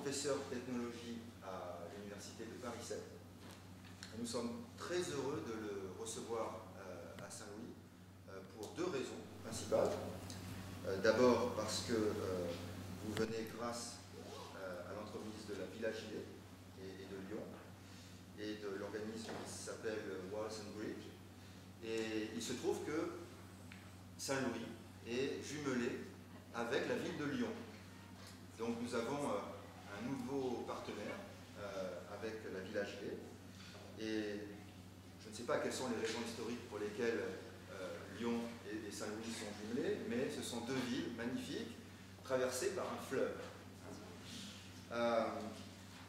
professeur d'ethnologie à l'Université de Paris 7. Nous sommes très heureux de le recevoir à Saint-Louis pour deux raisons principales. D'abord parce que vous venez grâce à l'entremise de la Villa Gilet et de Lyon et de l'organisme qui s'appelle Walls and Bridge. Et il se trouve que Saint-Louis est jumelé avec la ville de Lyon. Donc nous avons un nouveau partenaire avec la Villa Gilet. Et je ne sais pas quelles sont les raisons historiques pour lesquelles Lyon et Saint-Louis sont jumelés, mais ce sont deux villes magnifiques, traversées par un fleuve.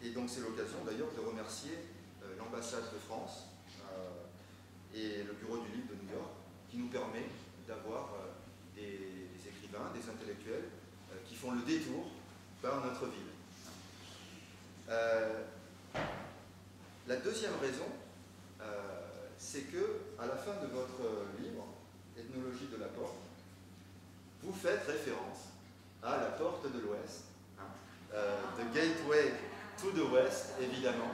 Et donc c'est l'occasion d'ailleurs de remercier l'ambassade de France et le bureau du livre de New York, qui nous permet d'avoir des écrivains, des intellectuels, qui font le détour par notre ville. La deuxième raison, c'est que à la fin de votre livre, Ethnologie de la Porte, vous faites référence à la porte de l'Ouest, The Gateway to the West, évidemment.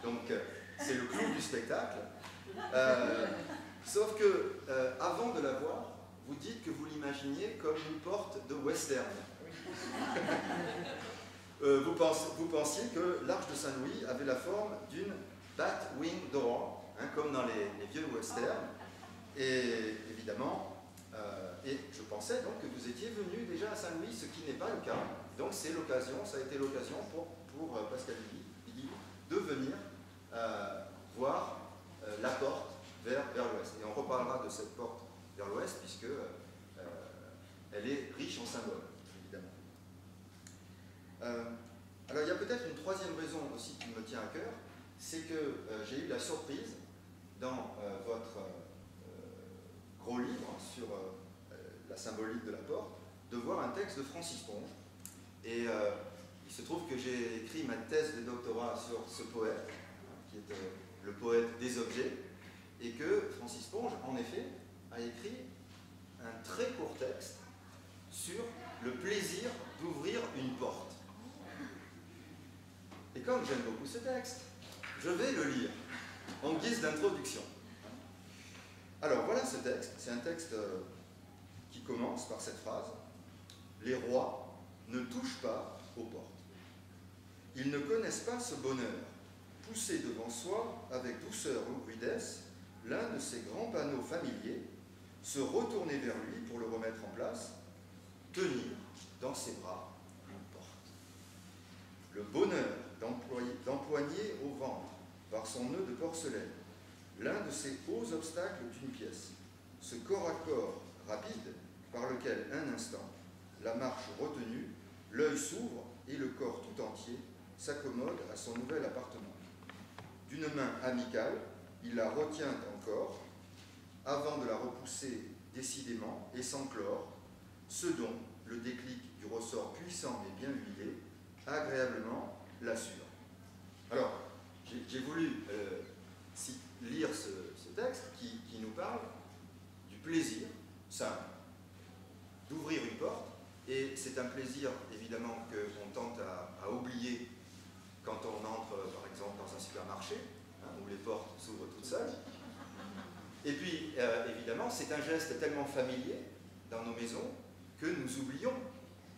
Donc, c'est le clou du spectacle. Sauf que, avant de la voir, vous dites que vous l'imaginiez comme une porte de western. Vous pensiez que l'Arche de Saint-Louis avait la forme d'une bat-wing door, comme dans les vieux westerns. Et évidemment, et je pensais donc que vous étiez venu déjà à Saint-Louis, ce qui n'est pas le cas. Donc c'est l'occasion, ça a été l'occasion pour Pascal Lily de venir voir la porte vers l'ouest. Et on reparlera de cette porte vers l'ouest, puisque elle est riche en symboles, évidemment. Alors il y a peut-être une troisième raison aussi qui me tient à cœur, c'est que j'ai eu la surprise dans votre gros livre sur la symbolique de la porte, de voir un texte de Francis Ponge. Et il se trouve que j'ai écrit ma thèse de doctorat sur ce poète, qui est le poète des objets, et que Francis Ponge, en effet, a écrit un très court texte sur le plaisir d'ouvrir une porte. Et comme j'aime beaucoup ce texte, je vais le lire en guise d'introduction. Alors voilà ce texte, c'est un texte qui commence par cette phrase: « Les rois ne touchent pas aux portes. Ils ne connaissent pas ce bonheur, pousser devant soi avec douceur ou rudesse l'un de ces grands panneaux familiers, se retourner vers lui pour le remettre en place, tenir dans ses bras une porte. Le bonheur d'empoigner au ventre, par son nœud de porcelaine, l'un de ces hauts obstacles d'une pièce, ce corps à corps rapide par lequel un instant, la marche retenue, l'œil s'ouvre et le corps tout entier s'accommode à son nouvel appartement. D'une main amicale, il la retient encore, avant de la repousser décidément et sans clore, ce dont le déclic du ressort puissant mais bien huilé, agréablement l'assure. » Alors, j'ai voulu lire ce texte qui nous parle du plaisir simple d'ouvrir une porte, et c'est un plaisir évidemment qu'on tente à oublier quand on entre par exemple dans un supermarché, où les portes s'ouvrent toutes seules. Et puis évidemment c'est un geste tellement familier dans nos maisons que nous oublions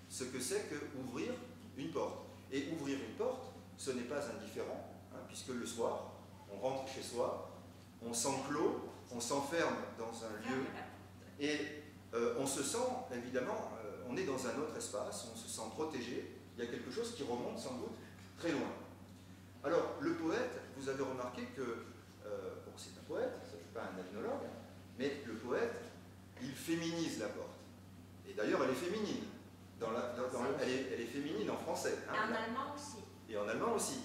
ce que c'est qu'ouvrir une porte. Et ouvrir une porte, ce n'est pas indifférent, puisque le soir, on rentre chez soi, on s'enclôt, on s'enferme dans un lieu, et on se sent, évidemment, on est dans un autre espace, on se sent protégé, il y a quelque chose qui remonte sans doute très loin. Alors, le poète, vous avez remarqué que, bon, c'est un poète, ce n'est pas un ethnologue, mais le poète, il féminise la porte. Et d'ailleurs, elle est féminine. Elle est féminine en français. Et en allemand aussi. Et en allemand aussi.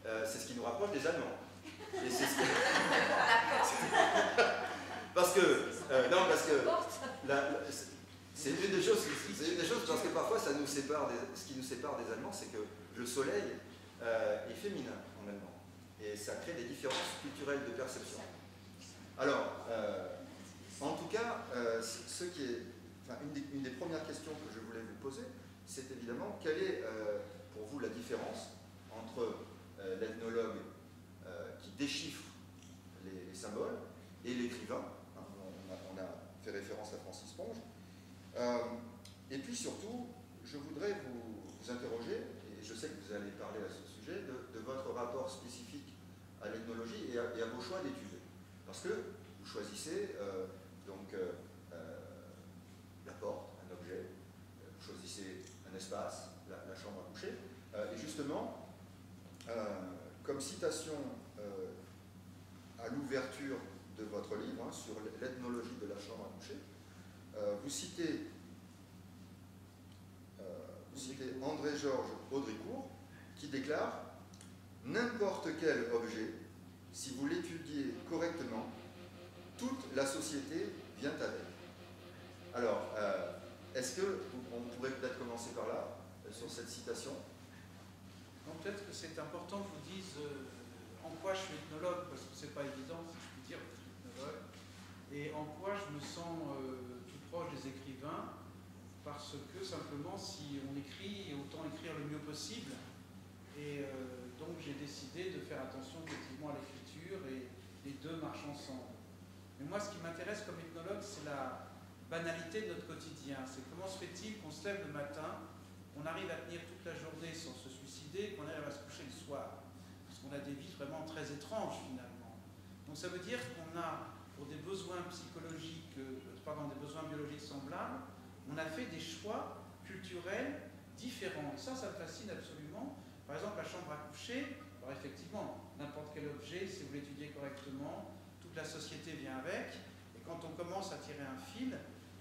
C'est ce qui nous rapproche des Allemands. Et c'est ce parce que c'est une des choses, parce que parfois ça nous sépare ce qui nous sépare des Allemands, c'est que le soleil est féminin en allemand. Et ça crée des différences culturelles de perception. Alors, en tout cas, une des premières questions que je voulais vous poser, c'est évidemment quelle est pour vous la différence entre l'ethnologue qui déchiffre les symboles et l'écrivain. Hein, on a fait référence à Francis Ponge. Et puis surtout, je voudrais vous interroger, et je sais que vous allez parler à ce sujet, de votre rapport spécifique à l'ethnologie et à vos choix d'études. Parce que vous choisissez la porte, un objet, vous choisissez un espace, la chambre à coucher, et justement, comme citation à l'ouverture de votre livre, hein, sur l'ethnologie de la chambre à coucher, vous citez André-Georges Audricourt, qui déclare « N'importe quel objet, si vous l'étudiez correctement, toute la société vient avec. » Alors, est-ce qu'on pourrait peut-être commencer par là, sur cette citation? Peut-être que c'est important que je vous dise en quoi je suis ethnologue, parce que c'est pas évident, si je puis dire, que je suis ethnologue, et en quoi je me sens tout proche des écrivains, parce que simplement, si on écrit, autant écrire le mieux possible. Et donc j'ai décidé de faire attention effectivement à l'écriture, et les deux marchent ensemble. Mais moi, ce qui m'intéresse comme ethnologue, c'est la banalité de notre quotidien. C'est comment se fait-il qu'on se lève le matin, on arrive à tenir toute la journée sans se suicider, qu'on arrive à se coucher le soir. Parce qu'on a des vies vraiment très étranges finalement. Donc ça veut dire qu'on a, pour des besoins psychologiques, des besoins biologiques semblables, on a fait des choix culturels différents. Et ça me fascine absolument. Par exemple, la chambre à coucher, alors effectivement, n'importe quel objet, si vous l'étudiez correctement, toute la société vient avec. Et quand on commence à tirer un fil,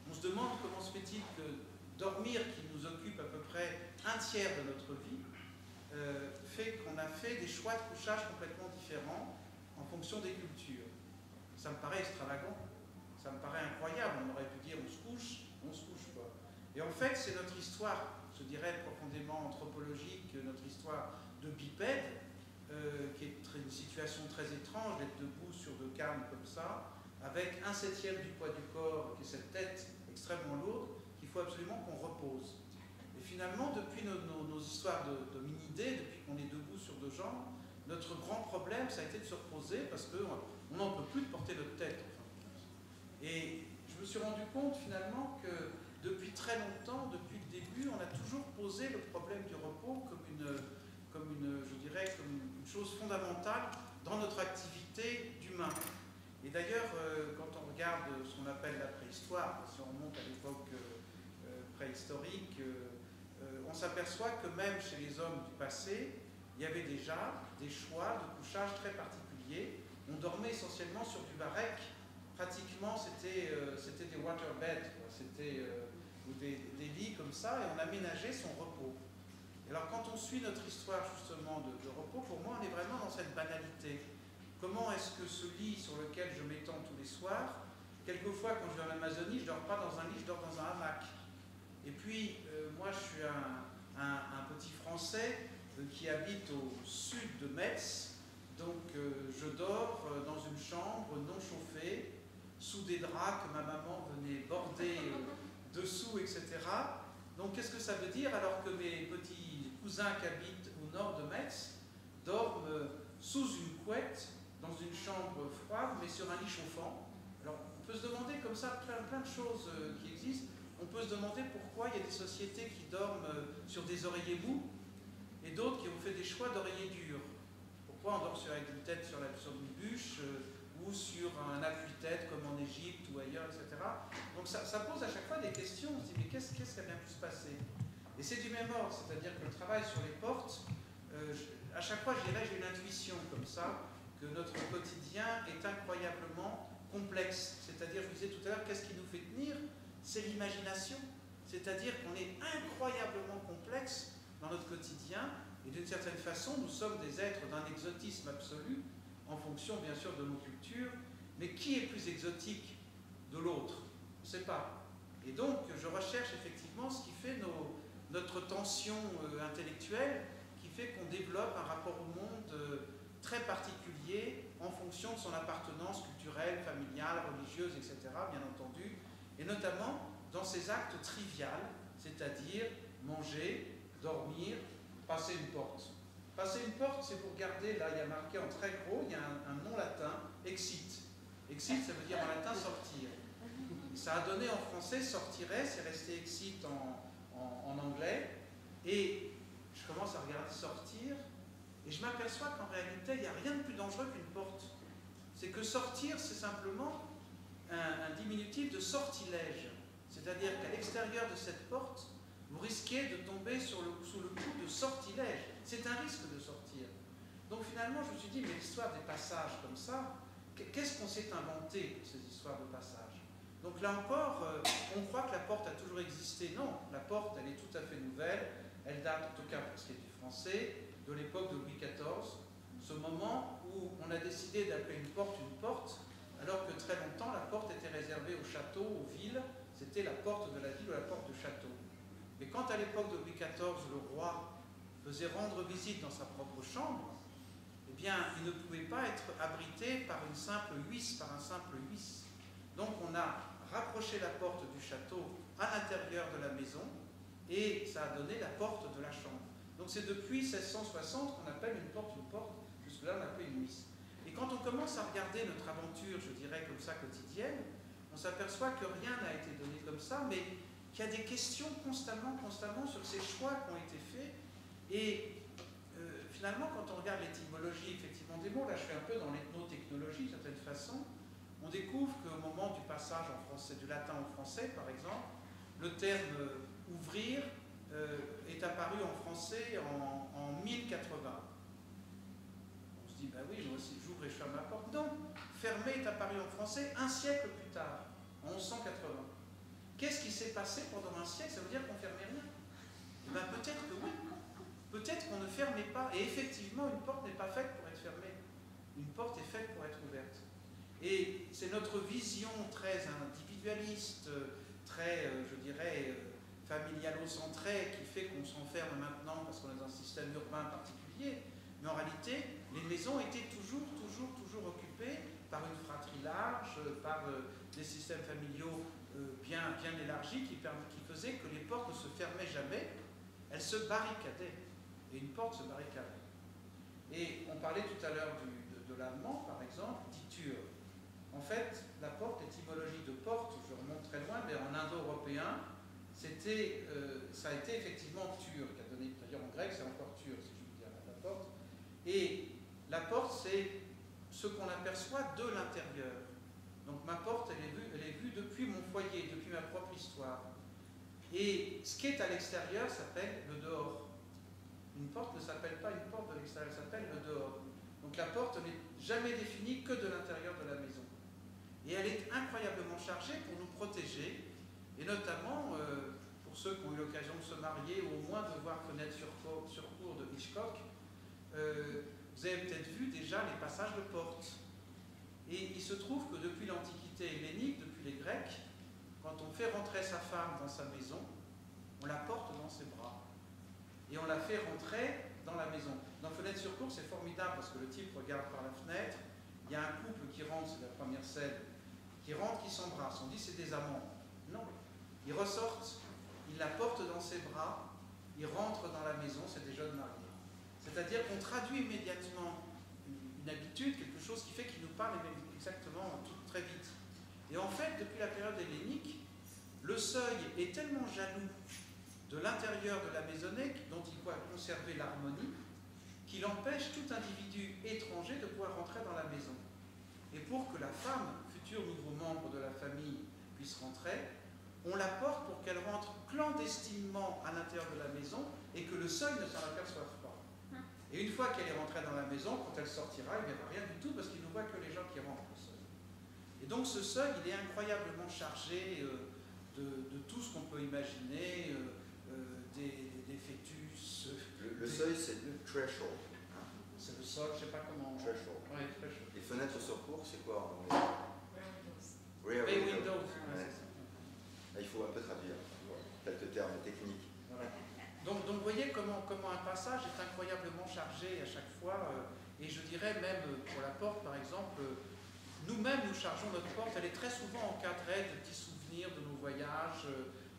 on se demande comment se fait-il que dormir, qui nous occupe à peu près un tiers de notre vie, fait qu'on a fait des choix de couchage complètement différents en fonction des cultures. Ça me paraît extravagant, ça me paraît incroyable. On aurait pu dire on se couche pas. Et en fait, c'est notre histoire, je dirais profondément anthropologique, notre histoire de bipède, qui est une situation très étrange d'être debout sur deux carnes comme ça, avec 1/7 du poids du corps, qui est cette tête extrêmement lourde, qu'il faut absolument qu'on repose. Et finalement, depuis nos histoires d'hominidés, depuis qu'on est debout sur deux jambes, notre grand problème, ça a été de se reposer, parce qu'on n'en peut plus de porter notre tête. Et je me suis rendu compte finalement que depuis très longtemps, depuis le début, on a toujours posé le problème du repos comme une chose fondamentale dans notre activité d'humain. Et d'ailleurs, quand on regarde ce qu'on appelle la préhistoire, si on remonte à l'époque préhistorique, on s'aperçoit que même chez les hommes du passé, il y avait déjà des choix de couchage très particuliers. On dormait essentiellement sur du varech. Pratiquement, c'était des waterbeds, c'était des lits comme ça, et on aménageait son repos. Et alors, quand on suit notre histoire justement de repos, pour moi, on est vraiment dans cette banalité. Comment est-ce que ce lit sur lequel je m'étends tous les soirs, quelquefois quand je vais en Amazonie, je ne dors pas dans un lit, je dors dans un hamac. Et puis, moi, je suis un petit Français qui habite au sud de Metz, donc je dors dans une chambre non chauffée, sous des draps que ma maman venait border dessous, etc. Donc qu'est-ce que ça veut dire alors que mes petits cousins qui habitent au nord de Metz dorment sous une couette, dans une chambre froide, mais sur un lit chauffant? Alors on peut se demander comme ça plein de choses qui existent. On peut se demander pourquoi il y a des sociétés qui dorment sur des oreillers mous et d'autres qui ont fait des choix d'oreillers durs. Pourquoi on dort avec une tête sur une bûche ou sur un appui-tête comme en Égypte ou ailleurs, etc. Donc ça pose à chaque fois des questions. On se dit mais qu'est-ce qui a bien pu se passer? Et c'est du même ordre, c'est-à-dire que le travail sur les portes, à chaque fois j'ai une intuition comme ça, que notre quotidien est incroyablement complexe. C'est-à-dire, je vous disais tout à l'heure, qu'est-ce qui nous fait tenir? C'est l'imagination. C'est-à-dire qu'on est incroyablement complexe dans notre quotidien, et d'une certaine façon, nous sommes des êtres d'un exotisme absolu, en fonction bien sûr de nos cultures, mais qui est plus exotique de l'autre? On ne sait pas. Et donc, je recherche effectivement ce qui fait notre tension intellectuelle, qui fait qu'on développe un rapport au monde très particulier en fonction de son appartenance culturelle, familiale, religieuse, etc., bien entendu, et notamment dans ces actes triviaux, c'est-à-dire manger, dormir, passer une porte. Passer une porte, c'est pour garder, là il y a marqué en très gros, il y a un nom latin, exit. Exit, ça veut dire en latin sortir. Et ça a donné en français sortirait, c'est resté exit en anglais. Et je commence à regarder sortir, et je m'aperçois qu'en réalité, il n'y a rien de plus dangereux qu'une porte. C'est que sortir, c'est simplement un diminutif de sortilège. C'est-à-dire qu'à l'extérieur de cette porte, vous risquez de tomber sous le coup de sortilège. C'est un risque de sortir. Donc finalement, je me suis dit, mais l'histoire des passages comme ça, qu'est-ce qu'on s'est inventé pour ces histoires de passages? Donc là encore, on croit que la porte a toujours existé. Non, la porte, elle est tout à fait nouvelle. Elle date, en tout cas pour ce qui est du français, de l'époque de Louis XIV, ce moment où on a décidé d'appeler une porte, alors que très longtemps, la porte était réservée aux châteaux, aux villes. C'était la porte de la ville ou la porte de château. Mais quand à l'époque de Louis XIV, le roi faisait rendre visite dans sa propre chambre, eh bien, il ne pouvait pas être abrité par une simple huisse, par un simple huisse. Donc on a rapproché la porte du château à l'intérieur de la maison, et ça a donné la porte de la chambre. Donc c'est depuis 1660 qu'on appelle une porte. Jusque-là, on appelle une huisse. Et quand on commence à regarder notre aventure, je dirais comme ça, quotidienne, on s'aperçoit que rien n'a été donné comme ça, mais qu'il y a des questions constamment sur ces choix qui ont été faits. Et finalement, quand on regarde l'étymologie, effectivement, des mots, là je suis un peu dans l'ethnotechnologie, d'une certaine façon, on découvre qu'au moment du passage en français, du latin au français, par exemple, le terme ouvrir est apparu en français en 1080. On se dit, ben oui, moi aussi j'ouvre et je ferme ma porte. Non, fermer est apparu en français un siècle plus tard, en 1180. Qu'est-ce qui s'est passé pendant un siècle? Ça veut dire qu'on ne fermait rien? Eh bien peut-être que oui. Peut-être qu'on ne fermait pas. Et effectivement, une porte n'est pas faite pour être fermée. Une porte est faite pour être ouverte. Et c'est notre vision très individualiste, très, je dirais, familialo-centrée qui fait qu'on s'enferme maintenant parce qu'on est dans un système urbain particulier. Mais en réalité, les maisons étaient toujours occupées par une fratrie large, par des systèmes familiaux bien élargis qui faisaient que les portes ne se fermaient jamais, elles se barricadaient. Et une porte se barricade. Et on parlait tout à l'heure de l'allemand, par exemple, dit Tür. En fait, la porte, l'étymologie de porte, je remonte très loin, mais en indo-européen, ça a été effectivement Tür, qui a donné, d'ailleurs en grec, c'est encore Tür, si je veux dire, la porte. Et la porte, c'est ce qu'on aperçoit de l'intérieur. Donc ma porte, elle est vue depuis mon foyer, depuis ma propre histoire. Et ce qui est à l'extérieur s'appelle le dehors. Une porte ne s'appelle pas une porte de l'extérieur, elle s'appelle le dehors. Donc la porte n'est jamais définie que de l'intérieur de la maison. Et elle est incroyablement chargée pour nous protéger, et notamment pour ceux qui ont eu l'occasion de se marier, ou au moins de voir Fenêtre sur cour de Hitchcock, vous avez peut-être vu déjà les passages de porte. Et il se trouve que depuis l'Antiquité hellénique, depuis les Grecs, quand on fait rentrer sa femme dans sa maison, on la porte dans ses bras. Et on la fait rentrer dans la maison. Dans Fenêtre sur cour, c'est formidable parce que le type regarde par la fenêtre, il y a un couple qui rentre, c'est la première scène, qui rentre, qui s'embrasse. On dit c'est des amants. Non. Ils ressortent, ils la portent dans ses bras, ils rentrent dans la maison, c'est des jeunes mariés. C'est-à-dire qu'on traduit immédiatement une habitude, quelque chose qui fait qu'il nous parle exactement très vite. Et en fait, depuis la période hellénique, le seuil est tellement jaloux de l'intérieur de la maisonnée, dont il doit conserver l'harmonie, qu'il empêche tout individu étranger de pouvoir rentrer dans la maison. Et pour que la femme, futur nouveau membre de la famille, puisse rentrer, on la porte pour qu'elle rentre clandestinement à l'intérieur de la maison et que le seuil ne s'en aperçoive pas. Et une fois qu'elle est rentrée dans la maison, quand elle sortira, il n'y aura rien du tout parce qu'il ne voit que les gens qui rentrent au seuil. Et donc ce seuil, il est incroyablement chargé de tout ce qu'on peut imaginer, des fêtus. Le seuil, c'est le threshold. C'est le sol, je ne sais pas comment. Threshold. Ouais, threshold. Les fenêtres sur cour, c'est quoi? Rear windows. Ouais. Là, il faut un peu traduire quelques termes techniques. Voilà. Donc vous voyez comment un passage est incroyablement chargé à chaque fois. Et je dirais même pour la porte, par exemple, nous-mêmes nous chargeons notre porte. Elle est très souvent encadrée de petits souvenirs de nos voyages,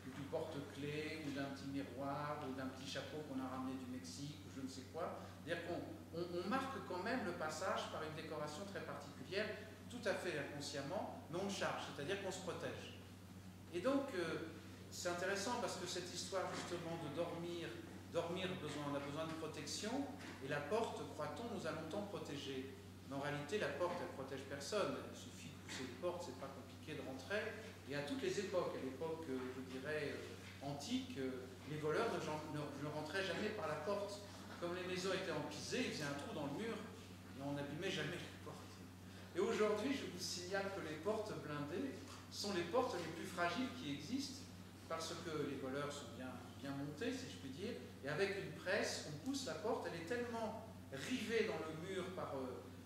du porte-clés, ou d'un petit miroir, ou d'un petit chapeau qu'on a ramené du Mexique, ou je ne sais quoi. C'est-à-dire qu'on marque quand même le passage par une décoration très particulière, tout à fait inconsciemment, mais on le charge, c'est-à-dire qu'on se protège. Et donc, c'est intéressant parce que cette histoire justement de dormir, on a besoin de protection, et la porte, croit-on, nous a longtemps protégés. Mais en réalité, la porte, elle ne protège personne. Il suffit de pousser une porte, c'est pas compliqué de rentrer. Et à toutes les époques, à l'époque, je dirais, antique, les voleurs ne rentraient jamais par la porte. Comme les maisons étaient empisées, ils faisaient un trou dans le mur, et on n'abîmait jamais les portes. Et aujourd'hui, je vous signale que les portes blindées sont les portes les plus fragiles qui existent, parce que les voleurs sont bien montés, si je puis dire, et avec une presse, on pousse la porte, elle est tellement rivée dans le mur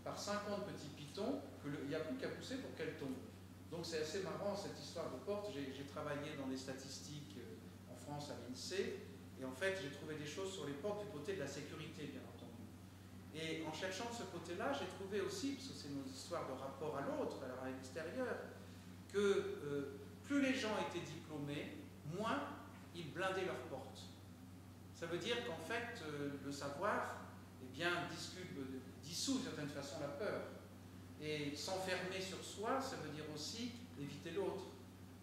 par 50 petits pitons qu'il n'y a plus qu'à pousser pour qu'elle tombe. Donc c'est assez marrant cette histoire de porte. J'ai travaillé dans les statistiques en France à l'INSEE, et en fait j'ai trouvé des choses sur les portes du côté de la sécurité, bien entendu. Et en cherchant de ce côté-là, j'ai trouvé aussi, parce que c'est nos histoires de rapport à l'autre, à l'extérieur, que plus les gens étaient diplômés, moins ils blindaient leurs portes. Ça veut dire qu'en fait, le savoir dissout d'une certaine façon la peur. Et s'enfermer sur soi, ça veut dire aussi éviter l'autre.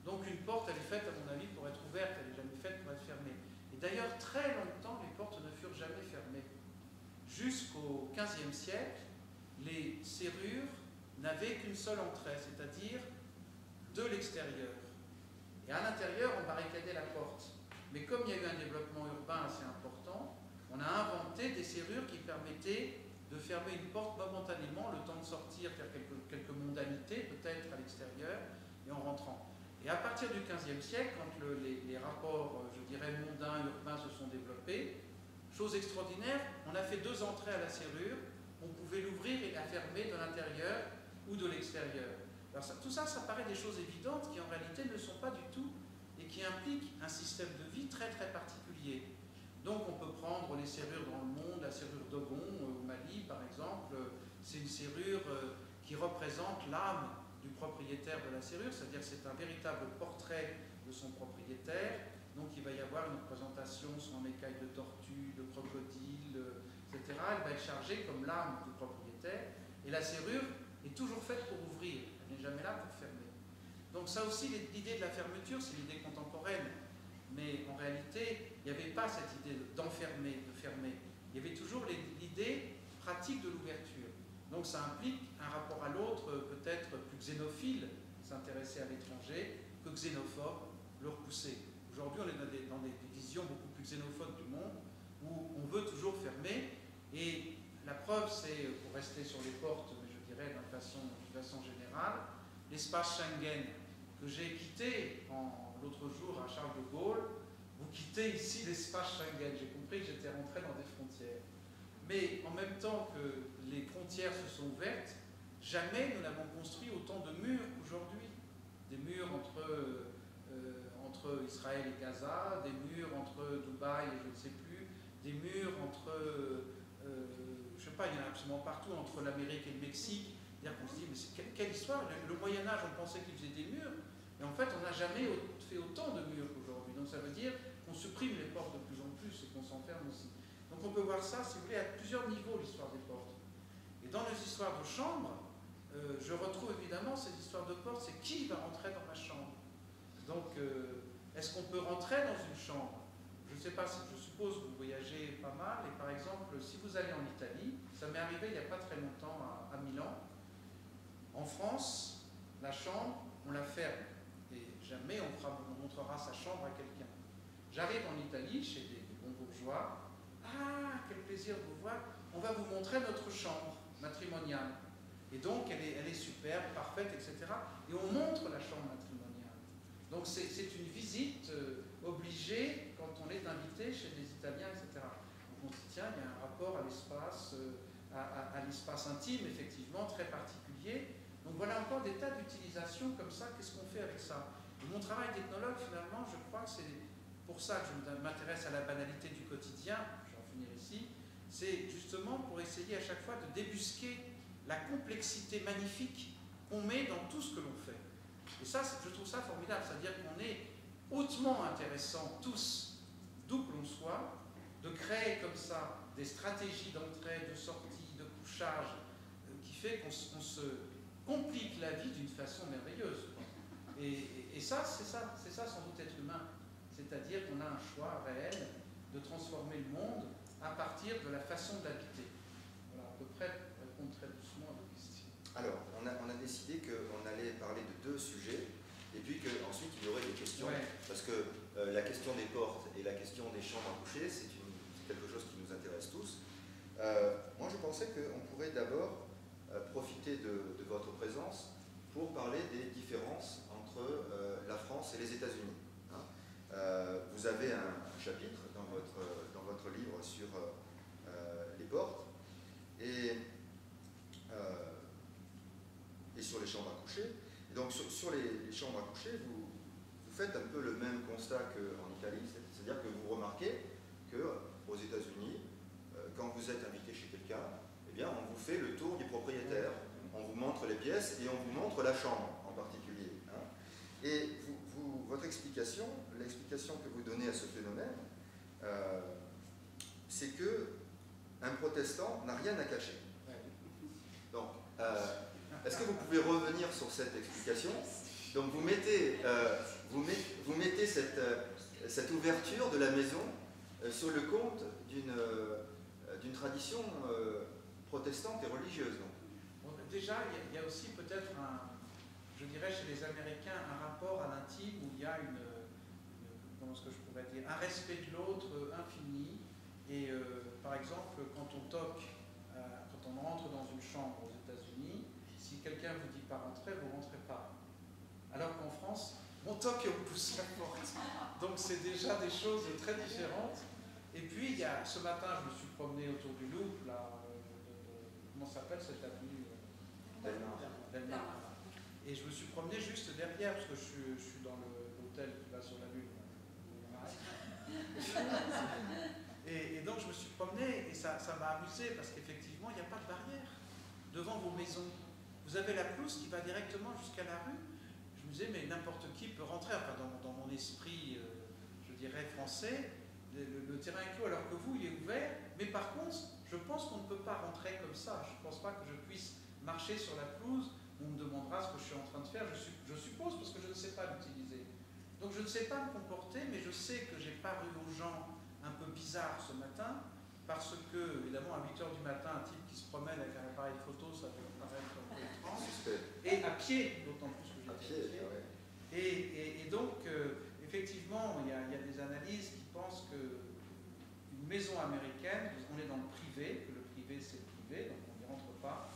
Donc une porte, elle est faite, à mon avis, pour être ouverte, elle n'est jamais faite pour être fermée. Et d'ailleurs, très longtemps, les portes ne furent jamais fermées. Jusqu'au XVe siècle, les serrures n'avaient qu'une seule entrée, c'est-à-dire de l'extérieur. Et à l'intérieur, on barricadait la porte. Mais comme il y a eu un développement urbain assez important, on a inventé des serrures qui permettaient de fermer une porte momentanément, le temps de sortir, faire quelques mondanités peut-être à l'extérieur, et en rentrant. Et à partir du XVe siècle, quand les rapports, je dirais, mondains, urbains se sont développés, chose extraordinaire, on a fait 2 entrées à la serrure, on pouvait l'ouvrir et la fermer de l'intérieur ou de l'extérieur. Alors tout ça, ça paraît des choses évidentes qui en réalité ne sont pas du tout, et qui impliquent un système de vie très très particulier. Donc on peut prendre les serrures dans le monde, la serrure d'Ogon au Mali par exemple, c'est une serrure qui représente l'âme du propriétaire de la serrure, c'est-à-dire c'est un véritable portrait de son propriétaire, donc il va y avoir une représentation sur un écaille de tortue, de crocodile, etc. Elle va être chargée comme l'âme du propriétaire, et la serrure est toujours faite pour ouvrir, elle n'est jamais là pour fermer. Donc ça aussi, l'idée de la fermeture, c'est l'idée contemporaine. Mais en réalité, il n'y avait pas cette idée d'enfermer, de fermer. Il y avait toujours l'idée pratique de l'ouverture. Donc ça implique un rapport à l'autre peut-être plus xénophile, s'intéresser à l'étranger, que xénophobe, le repousser. Aujourd'hui, on est dans des visions beaucoup plus xénophobes du monde, où on veut toujours fermer. Et la preuve, c'est, pour rester sur les portes, mais je dirais de façon générale, l'espace Schengen que j'ai quitté l'autre jour à Charles de Gaulle. Vous quittez ici l'espace Schengen. J'ai compris que j'étais rentré dans des frontières. Mais en même temps que les frontières se sont ouvertes, jamais nous n'avons construit autant de murs qu'aujourd'hui. Des murs entre Israël et Gaza, des murs entre Dubaï et je ne sais plus, des murs entre, je ne sais pas, il y en a absolument partout, entre l'Amérique et le Mexique. C'est-à-dire qu'on se dit, mais c'est quelle histoire? Le Moyen-Âge, on pensait qu'il faisait des murs, et en fait, on n'a jamais fait autant de murs qu'aujourd'hui. Donc ça veut dire qu'on supprime les portes de plus en plus et qu'on s'enferme aussi. Donc on peut voir ça, si vous voulez, à plusieurs niveaux, l'histoire des portes. Et dans les histoires de chambres, je retrouve évidemment ces histoires de portes, c'est qui va rentrer dans ma chambre? Donc, est-ce qu'on peut rentrer dans une chambre? Je ne sais pas, je suppose que vous voyagez pas mal, et par exemple, si vous allez en Italie, ça m'est arrivé il n'y a pas très longtemps à Milan. En France, la chambre, on la ferme, et jamais on montrera sa chambre à quelqu'un. J'arrive en Italie, chez des bons bourgeois. Ah, quel plaisir de vous voir. On va vous montrer notre chambre matrimoniale. Et donc, elle est superbe, parfaite, etc. Et on montre la chambre matrimoniale. Donc, c'est une visite obligée quand on est invité chez des Italiens, etc. Donc, on se dit, tiens, il y a un rapport à l'espace, à l'espace intime, effectivement, très particulier. Donc, voilà encore des tas d'utilisations comme ça. Qu'est-ce qu'on fait avec ça? Et mon travail d'ethnologue, finalement, je crois que c'est pour ça que je m'intéresse à la banalité du quotidien, je vais en finir ici, c'est justement pour essayer à chaque fois de débusquer la complexité magnifique qu'on met dans tout ce que l'on fait. Et ça, je trouve ça formidable, c'est-à-dire qu'on est hautement intéressants, tous, d'où que l'on soit, de créer comme ça des stratégies d'entrée, de sortie, de couchage, qui fait qu'on se complique la vie d'une façon merveilleuse. Et ça, c'est ça sans doute être humain. C'est-à-dire qu'on a un choix réel de transformer le monde à partir de la façon d'habiter. Voilà, à peu près répondre très doucement à vos questions. Alors, on a décidé qu'on allait parler de 2 sujets, et puis qu'ensuite il y aurait des questions, Ouais. parce que la question des portes et la question des chambres à coucher, c'est quelque chose qui nous intéresse tous. Moi, je pensais qu'on pourrait d'abord profiter de votre présence pour parler des différences entre la France et les États-Unis. Hein. Vous avez un chapitre dans votre livre sur les portes et sur les chambres à coucher. Et donc sur les chambres à coucher, vous faites un peu le même constat qu'en Italie, c'est-à-dire que vous remarquez qu'aux États-Unis, quand vous êtes invité chez quelqu'un, eh bien, on vous fait le tour du propriétaire, on vous montre les pièces et on vous montre la chambre en particulier. Hein. Et votre explication, l'explication que vous donnez à ce phénomène, c'est que un protestant n'a rien à cacher. Donc, est-ce que vous pouvez revenir sur cette explication? Donc, vous mettez cette ouverture de la maison sur le compte d'une tradition protestante et religieuse. Donc. Bon, déjà, il y a aussi peut-être je dirais chez les Américains, un rapport à l'intime où il y a comment est-ce que je pourrais dire, un respect de l'autre infini. Et par exemple, quand on toque, quand on rentre dans une chambre aux États-Unis, si quelqu'un vous dit pas rentrer, vous rentrez pas. Alors qu'en France, on toque et on pousse la porte. Donc c'est déjà des choses très différentes. Et puis, ce matin, je me suis promené autour du Louvre, là, comment s'appelle cette avenue Bellemare. Et je me suis promené juste derrière, parce que je suis dans l'hôtel qui va sur la Lune. Et donc, je me suis promené, et ça m'a amusé, parce qu'effectivement, il n'y a pas de barrière devant vos maisons. Vous avez la pelouse qui va directement jusqu'à la rue. Je me disais, mais n'importe qui peut rentrer. Enfin, dans mon esprit, je dirais, français, le terrain est clos alors que vous, il est ouvert. Mais par contre, je pense qu'on ne peut pas rentrer comme ça. Je ne pense pas que je puisse marcher sur la pelouse. On me demandera ce que je suis en train de faire. Je suppose, parce que je ne sais pas l'utiliser. Donc je ne sais pas me comporter, mais je sais que j'ai paru aux gens un peu bizarre ce matin, parce que, évidemment, à 8 h du matin, un type qui se promène avec un appareil photo, ça peut paraître un peu étrange. Et à pied, d'autant plus que j'étais à pied. Ouais. Et donc, effectivement, il y a des analyses qui pensent qu'une maison américaine, on est dans le privé, que le privé c'est le privé, donc on n'y rentre pas,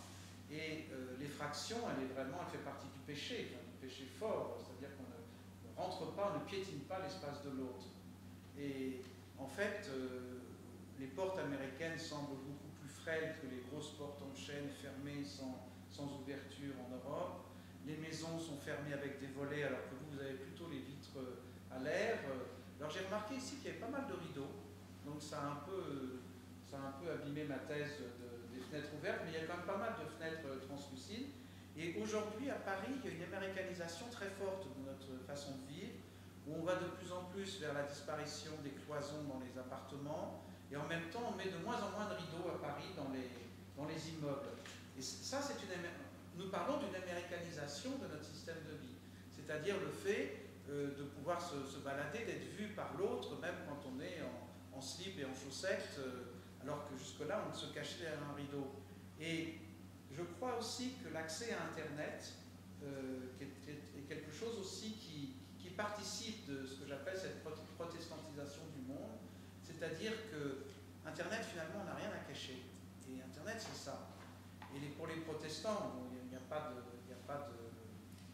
et l'effraction, elle fait partie du péché fort, c'est-à-dire qu'on ne rentre pas, on ne piétine pas l'espace de l'autre. Et en fait, les portes américaines semblent beaucoup plus frêles que les grosses portes en chêne fermées sans ouverture en Europe. Les maisons sont fermées avec des volets, alors que vous avez plutôt les vitres à l'air. Alors j'ai remarqué ici qu'il y avait pas mal de rideaux, donc ça a un peu abîmé ma thèse des fenêtres ouvertes, mais il y a quand même pas mal de fenêtres translucides. Et aujourd'hui, à Paris, il y a une américanisation très forte de notre façon de vivre, où on va de plus en plus vers la disparition des cloisons dans les appartements, et en même temps, on met de moins en moins de rideaux à Paris dans les immeubles. Et ça, nous parlons d'une américanisation de notre système de vie, c'est-à-dire le fait de pouvoir se balader, d'être vu par l'autre, même quand on est en slip et en chaussettes, alors que jusque-là, on se cachait derrière un rideau. Et je crois aussi que l'accès à Internet est quelque chose aussi qui participe de ce que j'appelle cette protestantisation du monde, c'est-à-dire que Internet, finalement, on n'a rien à cacher. Et Internet, c'est ça. Et pour les protestants, il n'y a pas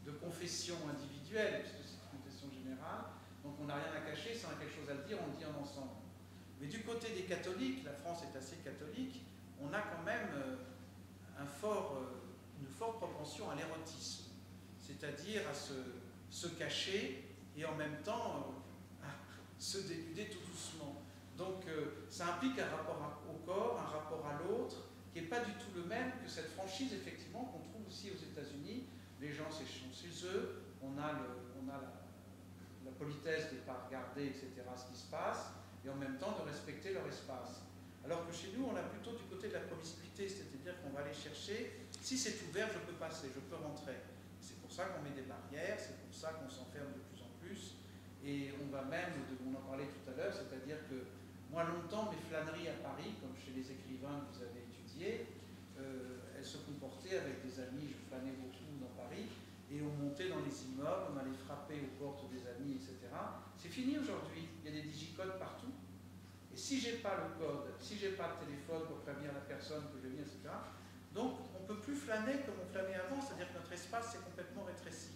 de confession individuelle, puisque c'est une confession générale, donc on n'a rien à cacher, si on a quelque chose à le dire, on le dit en ensemble. Mais du côté des catholiques, la France est assez catholique, on a quand même une forte propension à l'érotisme, c'est-à-dire à se cacher et en même temps à se dénuder tout doucement. Donc ça implique un rapport au corps, un rapport à l'autre, qui n'est pas du tout le même que cette franchise, effectivement, qu'on trouve aussi aux États-Unis. Les gens sont chez eux, on a la politesse de ne pas regarder, etc., ce qui se passe, et en même temps de respecter leur espace. Alors que chez nous, on a plutôt du côté de la promiscuité, c'est-à-dire qu'on va aller chercher, si c'est ouvert, je peux passer, je peux rentrer. C'est pour ça qu'on met des barrières, c'est pour ça qu'on s'enferme de plus en plus, et on va même, on en parlait tout à l'heure, c'est-à-dire que moi longtemps, mes flâneries à Paris, comme chez les écrivains que vous avez étudiés, elles se comportaient avec des amis, je flânais beaucoup dans Paris, et on montait dans les immeubles, on allait frapper aux portes des amis, etc. C'est fini aujourd'hui, il y a des digicodes partout. Et si je n'ai pas le code, si je n'ai pas le téléphone pour prévenir la personne que je viens, etc., donc on ne peut plus flâner comme on flânait avant, c'est-à-dire que notre espace s'est complètement rétréci.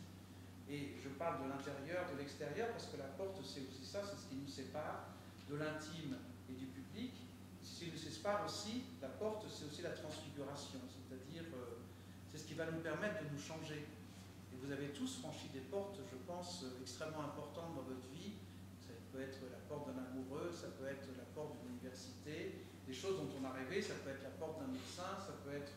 Et je parle de l'intérieur, de l'extérieur, parce que la porte, c'est aussi ça, c'est ce qui nous sépare de l'intime et du public. Ce qui nous sépare aussi, la porte, c'est aussi la transfiguration, c'est-à-dire c'est ce qui va nous permettre de nous changer. Et vous avez tous franchi des portes, je pense, extrêmement importantes dans votre vie. Ça peut être la porte d'un amoureux, ça peut être la porte d'une université, des choses dont on a rêvé, ça peut être la porte d'un médecin, ça peut être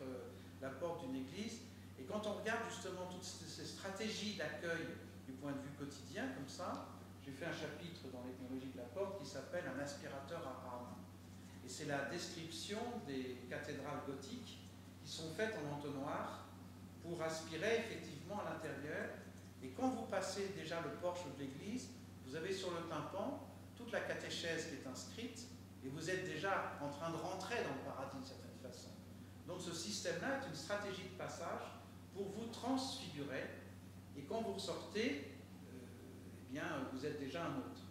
la porte d'une église. Et quand on regarde justement toutes ces stratégies d'accueil du point de vue quotidien, comme ça, j'ai fait un chapitre dans l'ethnologie de la porte qui s'appelle un aspirateur à âme. Et c'est la description des cathédrales gothiques qui sont faites en entonnoir pour aspirer effectivement à l'intérieur. Et quand vous passez déjà le porche de l'église, vous avez sur le tympan toute la catéchèse qui est inscrite et vous êtes déjà en train de rentrer dans le paradis d'une certaine façon. Donc ce système-là est une stratégie de passage pour vous transfigurer et quand vous ressortez, eh bien, vous êtes déjà un autre.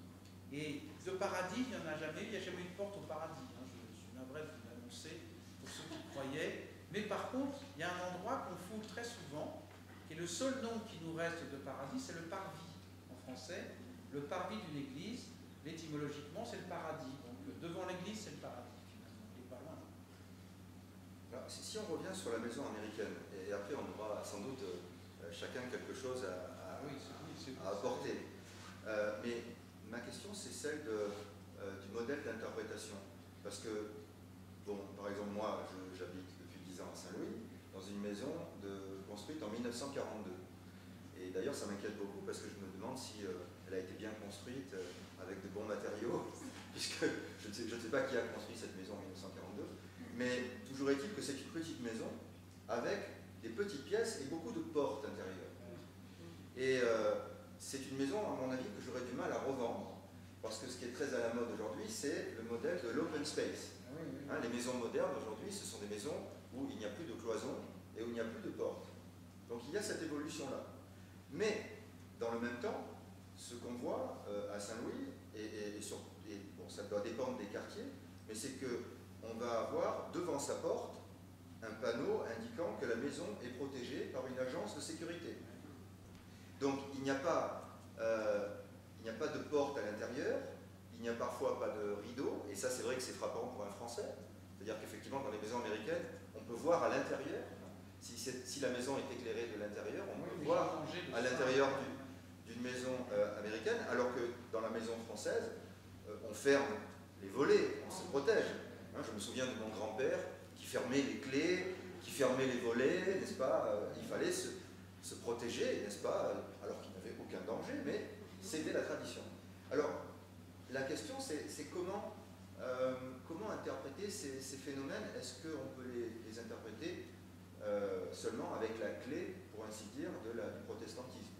Et de paradis, il n'y en a jamais eu, il n'y a jamais eu de porte au paradis. Hein. Je suis navré de vous l'annoncer pour ceux qui croyaient. Mais par contre, il y a un endroit qu'on foule très souvent, qui est le seul nom qui nous reste de paradis, c'est le parvis en français. Le parvis d'une église, étymologiquement, c'est le paradis. Donc devant l'église, c'est le paradis, finalement. Il n'est pas loin. Alors, si on revient sur la maison américaine, et après on aura sans doute chacun quelque chose à apporter. Mais ma question, c'est celle du modèle d'interprétation. Parce que, bon, par exemple, moi, j'habite depuis 10 ans à Saint-Louis, dans une maison construite en 1942. Et d'ailleurs, ça m'inquiète beaucoup parce que je me demande si elle a été bien construite avec de bons matériaux, puisque je ne sais pas qui a construit cette maison en 1942. Mais toujours est-il que c'est une petite maison avec des petites pièces et beaucoup de portes intérieures. Et c'est une maison, à mon avis, que j'aurais du mal à revendre, parce que ce qui est très à la mode aujourd'hui, c'est le modèle de l'open space. Hein, les maisons modernes aujourd'hui, ce sont des maisons où il n'y a plus de cloisons et où il n'y a plus de portes. Donc il y a cette évolution-là. Mais, dans le même temps, ce qu'on voit à Saint-Louis, bon, ça doit dépendre des quartiers, mais c'est qu'on va avoir devant sa porte un panneau indiquant que la maison est protégée par une agence de sécurité. Donc il n'y a pas de porte à l'intérieur, il n'y a parfois pas de rideau, et ça c'est vrai que c'est frappant pour un Français. C'est-à-dire qu'effectivement dans les maisons américaines, on peut voir à l'intérieur, si la maison est éclairée de l'intérieur, on peut voir à l'intérieur d'une maison américaine, alors que dans la maison française, on ferme les volets, on se protège. Hein, je me souviens de mon grand-père qui fermait les clés, qui fermait les volets, n'est-ce pas? Il fallait se protéger, n'est-ce pas? Alors qu'il n'y avait aucun danger, mais c'était la tradition. Alors, la question, c'est comment interpréter ces phénomènes? Est-ce qu'on peut les interpréter seulement avec la clé, pour ainsi dire, du protestantisme?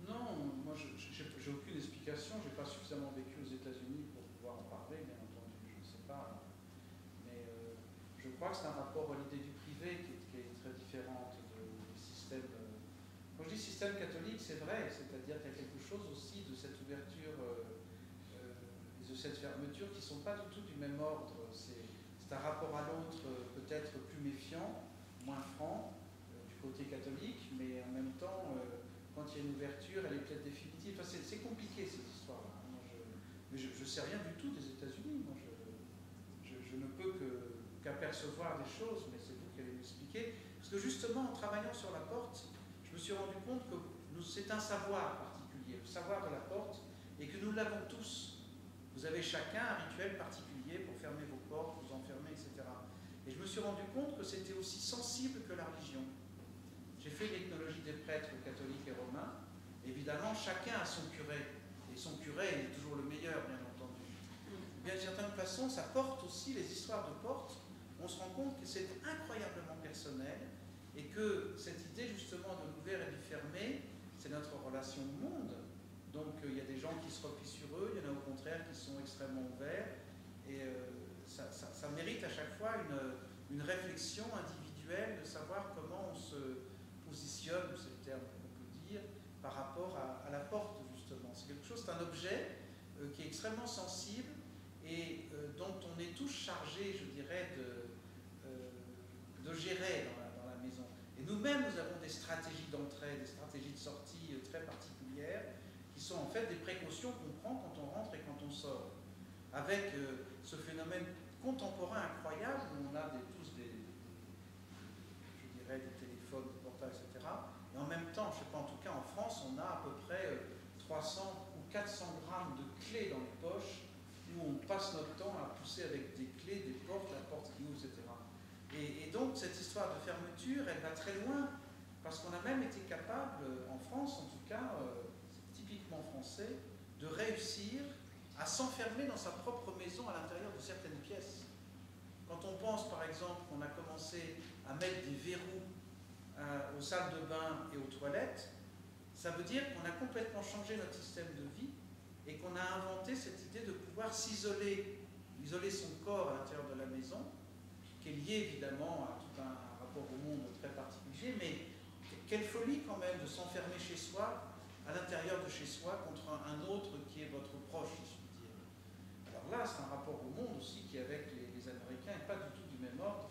Non, moi, j'ai aucune explication. Je n'ai pas suffisamment vécu aux États-Unis pour pouvoir en parler, bien entendu, je ne sais pas. Mais je crois que c'est un rapport à l'idée du privé qui est très différente du système. Quand je dis système catholique, c'est vrai, c'est-à-dire qu'il y a quelque chose aussi de cette ouverture et de cette fermeture qui ne sont pas du tout du même ordre. C'est un rapport à l'autre peut-être plus méfiant, moins franc du côté catholique, mais en même temps, quand il y a une ouverture, elle est peut-être définitive. Enfin, c'est compliqué cette histoire-là. Mais je ne sais rien du tout des États-Unis. Je ne peux qu'apercevoir des choses, mais c'est vous qui allez m'expliquer. Parce que justement, en travaillant sur la porte, je me suis rendu compte que c'est un savoir particulier, le savoir de la porte, et que nous l'avons tous. Vous avez chacun un rituel particulier pour fermer vos portes, vous enfermer, etc. Et je me suis rendu compte que c'était aussi sensible que la religion. J'ai fait l'ethnologie des prêtres catholiques et romains. Évidemment, chacun a son curé. et son curé il est toujours le meilleur, bien entendu. Bien, d'une certaine façon, ça porte aussi les histoires de portes. On se rend compte que c'est incroyablement personnel et que cette idée justement de l'ouvert et du fermé, c'est notre relation au monde. Donc il y a des gens qui se replient sur eux, il y en a au contraire qui sont extrêmement ouverts. Et ça mérite à chaque fois une réflexion individuelle de savoir comment on se positionne, c'est le terme qu'on peut dire, par rapport à la porte justement. C'est quelque chose, c'est un objet qui est extrêmement sensible et dont on est tous chargés, je dirais, de gérer dans la maison. Et nous-mêmes, nous avons des stratégies d'entrée, des stratégies de sortie très particulières, qui sont en fait des précautions qu'on prend quand on rentre et quand on sort. Avec ce phénomène contemporain incroyable, où on a tous des téléphones, des portables, etc. Et en même temps, je ne sais pas, en tout cas en France, on a à peu près 300 ou 400 grammes de clés dans les poches, où on passe notre temps à pousser avec des clés, des portes, la porte qui ouvre, etc. Et donc, cette histoire de fermeture, elle va très loin, parce qu'on a même été capable, en France en tout cas, typiquement français, de réussir à s'enfermer dans sa propre maison à l'intérieur de certaines pièces. Quand on pense, par exemple, qu'on a commencé à mettre des verrous aux salles de bain et aux toilettes, ça veut dire qu'on a complètement changé notre système de vie et qu'on a inventé cette idée de pouvoir s'isoler, isoler son corps à l'intérieur de la maison, qui est lié évidemment à tout un rapport au monde très particulier, mais quelle folie quand même de s'enfermer chez soi, à l'intérieur de chez soi, contre un autre qui est votre proche, si je puis dire. Alors là, c'est un rapport au monde aussi qui, avec les Américains, n'est pas du tout du même ordre.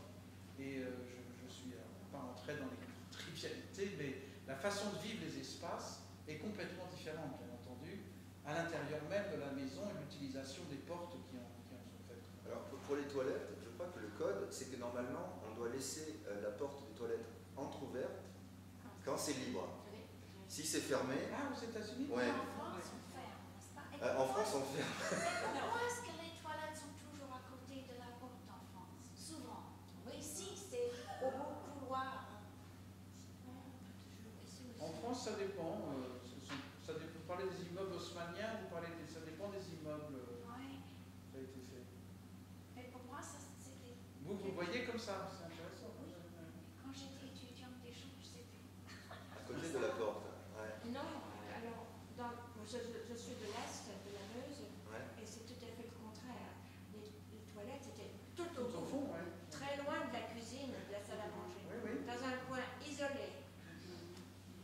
Et je suis pas entré dans les trivialités, mais la façon de vivre les espaces est complètement différente, bien entendu, à l'intérieur même de la maison et l'utilisation des portes qui en sont faites. Alors, pour les toilettes, je crois que le code, c'est que normalement, on doit laisser la porte des toilettes entrouverte quand c'est libre. Si c'est fermé... Ah, aux États-Unis? Ouais. En France, on ferme, n'est-ce pas? En France, on ferme. Pourquoi est-ce que les toilettes sont toujours à côté de la porte en France? Souvent. Ici, c'est au beau couloir. En France, ça dépend. Vous parlez des immeubles haussmanniens, ça dépend des immeubles. Oui. Ça a été fait. Mais pour moi, ça, c'était... Vous voyez comme ça, c'est intéressant. Oui. Quand j'étais étudiante d'échange, c'était... À côté de la porte. Ouais. Non, alors, je suis de l'Est, de la Meuse, Ouais. et c'est tout à fait le contraire. Les toilettes étaient tout Tout au fond, ouais. très loin de la cuisine, de la salle à manger, Oui, oui. dans un coin isolé.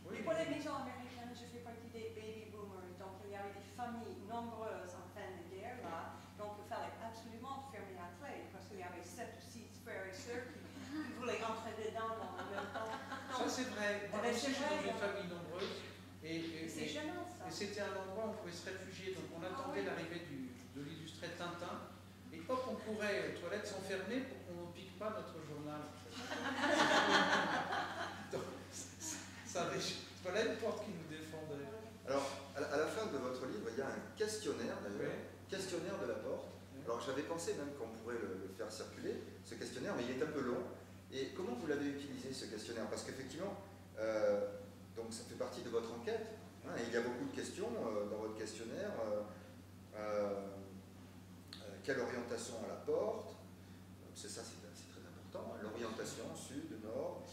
Oui, Pour les maisons américaines, je fais partie des baby boomers, donc il y avait des familles nombreuses en fin de guerre là, donc il fallait absolument fermer la clé parce qu'il y avait 7 ou 6 frères et sœurs qui voulaient entrer dedans en même temps. ça c'est vrai. Moi Mais aussi, je c'est suis dans vrai, une famille nombreuse. c'est gênant ça. Et c'était un endroit où on pouvait se réfugier. Donc on attendait l'arrivée de l'illustré Tintin. Et hop, on courait aux toilettes s'enfermer pour qu'on ne pique pas notre journal. Donc, voilà une porte qui nous défendait. Alors, à la fin de votre livre, il y a un questionnaire, d'ailleurs, Oui. questionnaire de la porte. Oui. Alors, j'avais pensé même qu'on pourrait le faire circuler, ce questionnaire, mais il est un peu long. Et comment vous l'avez utilisé, ce questionnaire? Parce qu'effectivement, donc ça fait partie de votre enquête. Hein, et il y a beaucoup de questions dans votre questionnaire. Quelle orientation à la porte? C'est ça, c'est très important. Hein, l'orientation, sud, nord.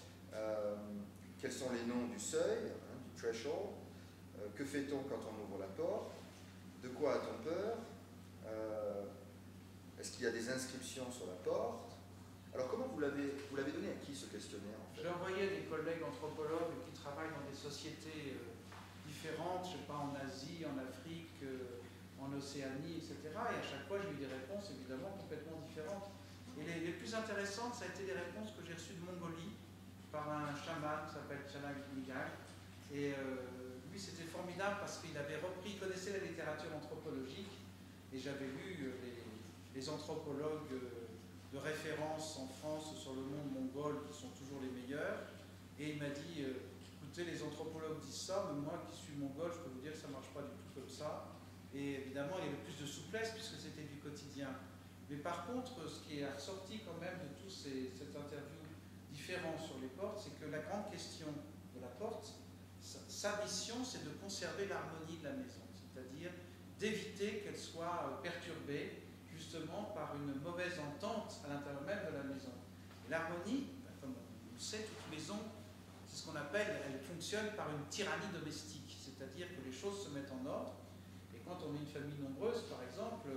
Quels sont les noms du seuil, hein, du threshold? Que fait-on quand on ouvre la porte? De quoi a-t-on peur? Est-ce qu'il y a des inscriptions sur la porte? Alors comment vous l'avez donné à qui ce questionnaire en fait? Je l'ai envoyé à des collègues anthropologues qui travaillent dans des sociétés différentes, je ne sais pas, en Asie, en Afrique, en Océanie, etc. Et à chaque fois, j'ai eu des réponses évidemment complètement différentes. Et les plus intéressantes, ça a été des réponses que j'ai reçues de Mongolie par un chaman qui s'appelle Chanak Nigag. Et lui, c'était formidable parce qu'il avait repris, il connaissait la littérature anthropologique. Et j'avais lu les anthropologues de référence en France sur le monde mongol qui sont toujours les meilleurs. Et il m'a dit, écoutez, les anthropologues disent ça, mais moi qui suis mongol, je peux vous dire que ça ne marche pas du tout comme ça. Et évidemment, il y avait plus de souplesse puisque c'était du quotidien. Mais par contre, ce qui est ressorti quand même de toute cette interview différente sur les portes, c'est que la grande question de la porte, sa mission, c'est de conserver l'harmonie de la maison. C'est-à-dire soit perturbée justement par une mauvaise entente à l'intérieur même de la maison. L'harmonie, comme on le sait, toute maison, c'est ce qu'on appelle, elle fonctionne par une tyrannie domestique, c'est-à-dire que les choses se mettent en ordre. Et quand on est une famille nombreuse, par exemple,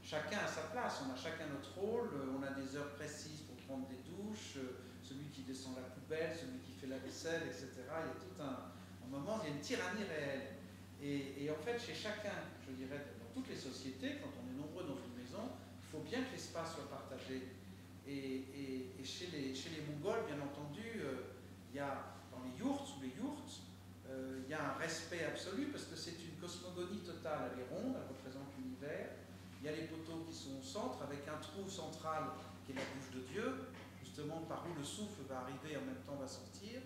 chacun a sa place, on a chacun notre rôle, on a des heures précises pour prendre des douches, celui qui descend la poubelle, celui qui fait la vaisselle, etc. Il y a tout un moment, il y a une tyrannie réelle. Et en fait, chez chacun, je dirais, dans toutes les sociétés, quand on est nombreux dans une maison, il faut bien que l'espace soit partagé. Et chez les Mongols, bien entendu, il y a dans les yurts ou les yurts, il y a un respect absolu parce que c'est une cosmogonie totale. Elle est ronde, elle représente l'univers. Il y a les poteaux qui sont au centre avec un trou central qui est la bouche de Dieu, justement par où le souffle va arriver et en même temps va sortir.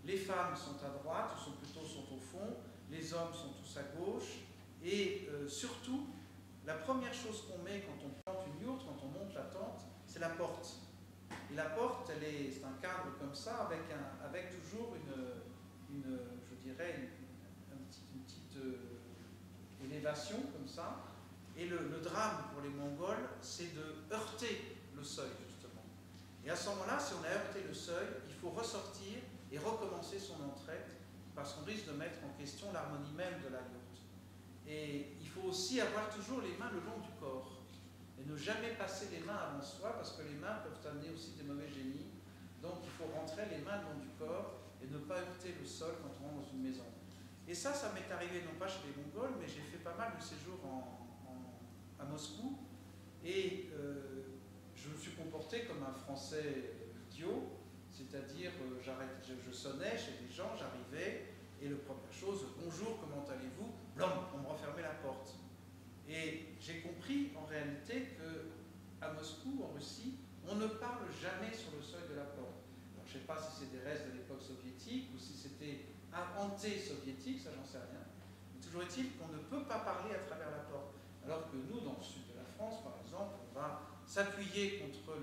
Les femmes sont à droite, ou plutôt sont au fond. Les hommes sont tous à gauche. Et surtout, la première chose qu'on met quand on plante une yourte, quand on monte la tente, c'est la porte. Et la porte, c'est un cadre comme ça, avec toujours je dirais, une petite élévation comme ça. Et le drame pour les Mongols, c'est de heurter le seuil, justement. Et à ce moment-là, si on a heurté le seuil, il faut ressortir et recommencer son entrée, parce qu'on risque de mettre en question l'harmonie même de la yourte. Et il faut aussi avoir toujours les mains le long du corps. Et ne jamais passer les mains avant soi, parce que les mains peuvent amener aussi des mauvais génies. Donc il faut rentrer les mains le long du corps et ne pas heurter le sol quand on rentre dans une maison. Et ça m'est arrivé non pas chez les Mongols, mais j'ai fait pas mal de séjours à Moscou. Et je me suis comporté comme un Français idiot, c'est-à-dire je sonnais chez les gens, j'arrivais, et la première chose, bonjour, comment allez-vous? Blanc, on me refermait la porte. Et j'ai compris en réalité qu'à Moscou, en Russie, on ne parle jamais sur le seuil de la porte. Alors, je ne sais pas si c'est des restes de l'époque soviétique ou si c'était anté-soviétique, ça j'en sais rien. Mais toujours est-il qu'on ne peut pas parler à travers la porte. Alors que nous, dans le sud de la France, par exemple, on va s'appuyer contre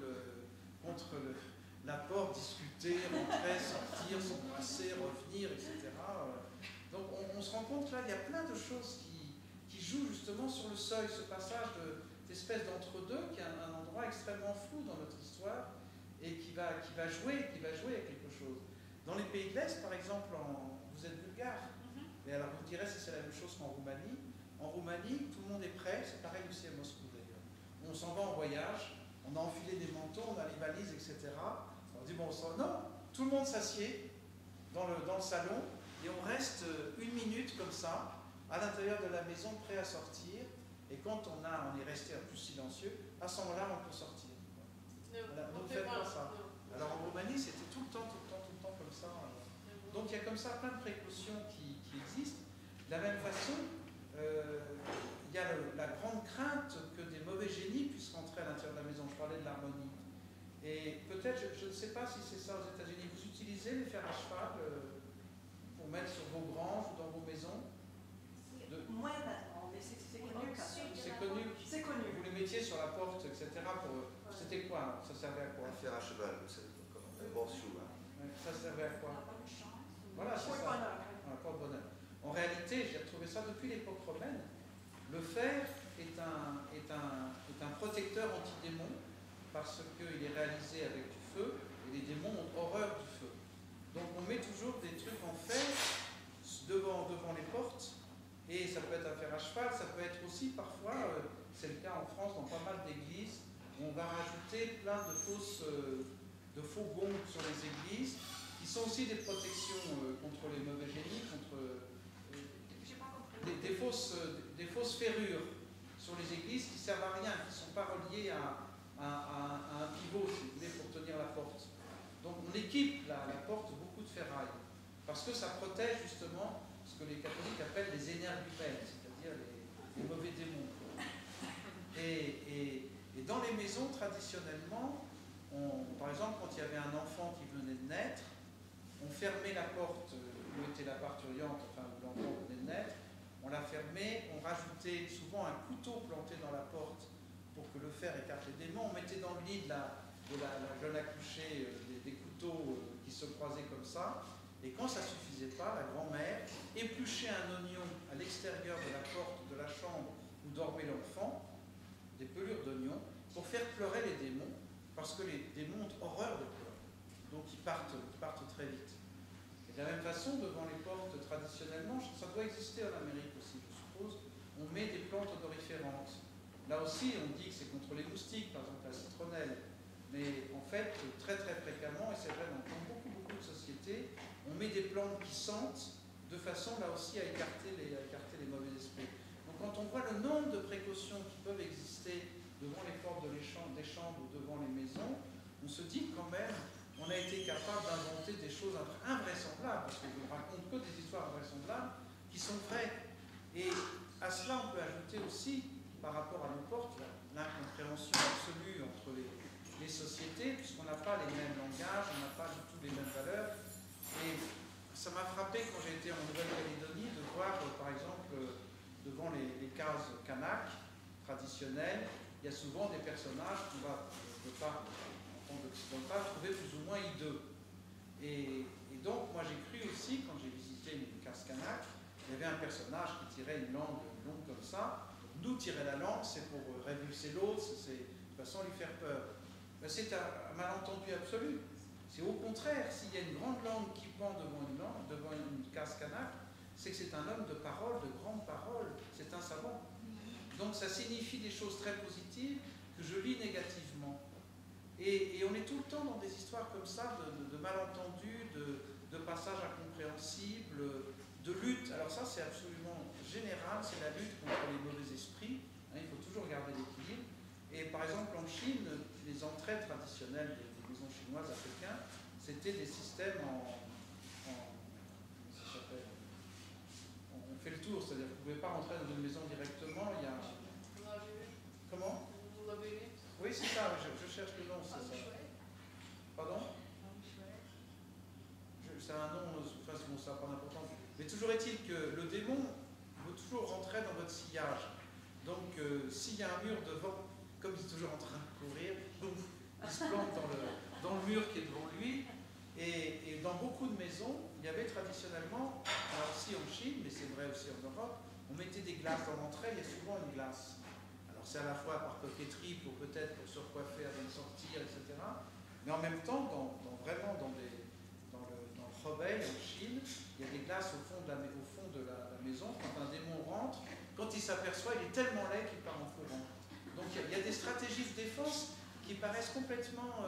la porte, discuter, rentrer, sortir, s'embrasser, revenir, etc. Donc on se rend compte là, il y a plein de choses qui jouent justement sur le seuil, ce passage d'espèce d'entre-deux qui est un endroit extrêmement flou dans notre histoire et qui va jouer avec quelque chose. Dans les pays de l'Est, par exemple, vous êtes bulgare, mais alors vous me direz si c'est la même chose qu'en Roumanie. En Roumanie, tout le monde est prêt, c'est pareil aussi à Moscou d'ailleurs. On s'en va en voyage, on a enfilé des manteaux, on a les valises, etc. On dit bon, non, tout le monde s'assied dans le salon et on reste 1 minute comme ça, à l'intérieur de la maison, prêt à sortir. Et quand on est resté un peu silencieux, à ce moment-là, on peut sortir. Voilà, donc faites pas ça. Alors en Roumanie, c'était tout le temps comme ça. Donc il y a comme ça plein de précautions qui existent. De la même façon, il y a la grande crainte que des mauvais génies puissent rentrer à l'intérieur de la maison. Je parlais de l'harmonie. Et peut-être, je ne sais pas si c'est ça aux États-Unis, vous utilisez les fers à cheval pour mettre sur vos granges ou dans vos maisons? Moins maintenant, mais c'est connu quand même. C'est connu. Vous les mettiez sur la porte, etc. C'était quoi? Ça servait à quoi? Un fer à cheval, vous savez, comme un borchou. Ouais, ça servait à quoi? Voilà, c'est Pour le ça. bonheur. Voilà, pour le bonheur. En réalité, j'ai retrouvé ça depuis l'époque romaine. Le fer est un protecteur anti-démon parce qu'il est réalisé avec du feu et les démons ont horreur du feu. Donc on met toujours des trucs en fer devant les portes. Et ça peut être un fer à cheval, ça peut être aussi parfois, c'est le cas en France dans pas mal d'églises, où on va rajouter plein de faux gonds sur les églises, qui sont aussi des protections contre les mauvais génies, contre des fausses ferrures sur les églises qui ne servent à rien, qui ne sont pas reliées à un pivot, si vous voulez, pour tenir la porte. Donc on équipe la porte beaucoup de ferraille, parce que ça protège justement ce que les catholiques appellent les énergumènes, c'est-à-dire les mauvais démons. Et dans les maisons, traditionnellement, par exemple, quand il y avait un enfant qui venait de naître, on fermait la porte où était la parturiente, enfin où l'enfant venait de naître, on la fermait, on rajoutait souvent un couteau planté dans la porte pour que le fer écarte les démons, on mettait dans le lit de la jeune accouchée des couteaux qui se croisaient comme ça. Et quand ça ne suffisait pas, la grand-mère épluchait un oignon à l'extérieur de la porte de la chambre où dormait former l'enfant, des pelures d'oignon, pour faire pleurer les démons, parce que les démons ont horreur de pleurer. Donc ils partent très vite. Et de la même façon, devant les portes, traditionnellement, ça doit exister en Amérique aussi, je suppose, on met des plantes odoriférantes. Là aussi, on dit que c'est contre les moustiques, par exemple la citronnelle. Mais en fait, très très fréquemment, et c'est vrai dans beaucoup de sociétés, on met des plantes qui sentent de façon là aussi à écarter les mauvais esprits. Donc quand on voit le nombre de précautions qui peuvent exister devant les portes des chambres ou devant les maisons, on se dit quand même, on a été capable d'inventer des choses invraisemblables, parce que je ne raconte que des histoires invraisemblables qui sont vraies. Et à cela, on peut ajouter aussi, par rapport à nos portes, l'incompréhension absolue entre les sociétés, puisqu'on n'a pas les mêmes langages, on n'a pas du tout les mêmes valeurs. Et ça m'a frappé quand j'ai été en Nouvelle-Calédonie de voir, par exemple, devant les cases kanak traditionnelles, il y a souvent des personnages qu'on va, de part en tant qu'occidental, trouver plus ou moins hideux. Et donc, moi j'ai cru aussi, quand j'ai visité une case kanak, il y avait un personnage qui tirait une langue longue comme ça. Nous, tirer la langue, c'est pour révulser l'autre, c'est de façon à lui faire peur. Ben, c'est un malentendu absolu. C'est au contraire, s'il y a une grande langue qui pend devant une case kanak, c'est que c'est un homme de parole, de grande parole, c'est un savant. Donc ça signifie des choses très positives que je lis négativement. Et on est tout le temps dans des histoires comme ça, de malentendus, de passages incompréhensibles, de lutte. Alors ça, c'est absolument général, c'est la lutte contre les mauvais esprits. Hein, il faut toujours garder l'équilibre. Et par exemple, en Chine, les entrées traditionnelles des maisons chinoises à Pékin, c'était des systèmes on fait le tour, c'est-à-dire que vous ne pouvez pas rentrer dans une maison directement, il y a... Comment? Oui, c'est ça, je cherche le nom, c'est ça. Pardon? C'est un nom, enfin, bon, ça n'a pas d'importance. Mais toujours est-il que le démon veut toujours rentrer dans votre sillage. Donc, s'il y a un mur devant, comme il est toujours en train de courir, boum, il se plante dans le mur qui est devant lui. Et dans beaucoup de maisons, il y avait traditionnellement, alors aussi en Chine, mais c'est vrai aussi en Europe, on mettait des glaces dans l'entrée, il y a souvent une glace. Alors c'est à la fois par coquetterie, pour peut-être pour se recoiffer avant de sortir, etc. Mais en même temps, vraiment dans le Hebei, en Chine, il y a des glaces au fond de la maison. Quand un démon rentre, quand il s'aperçoit, il est tellement laid qu'il part en courant. Donc il y a des stratégies de défense qui paraissent complètement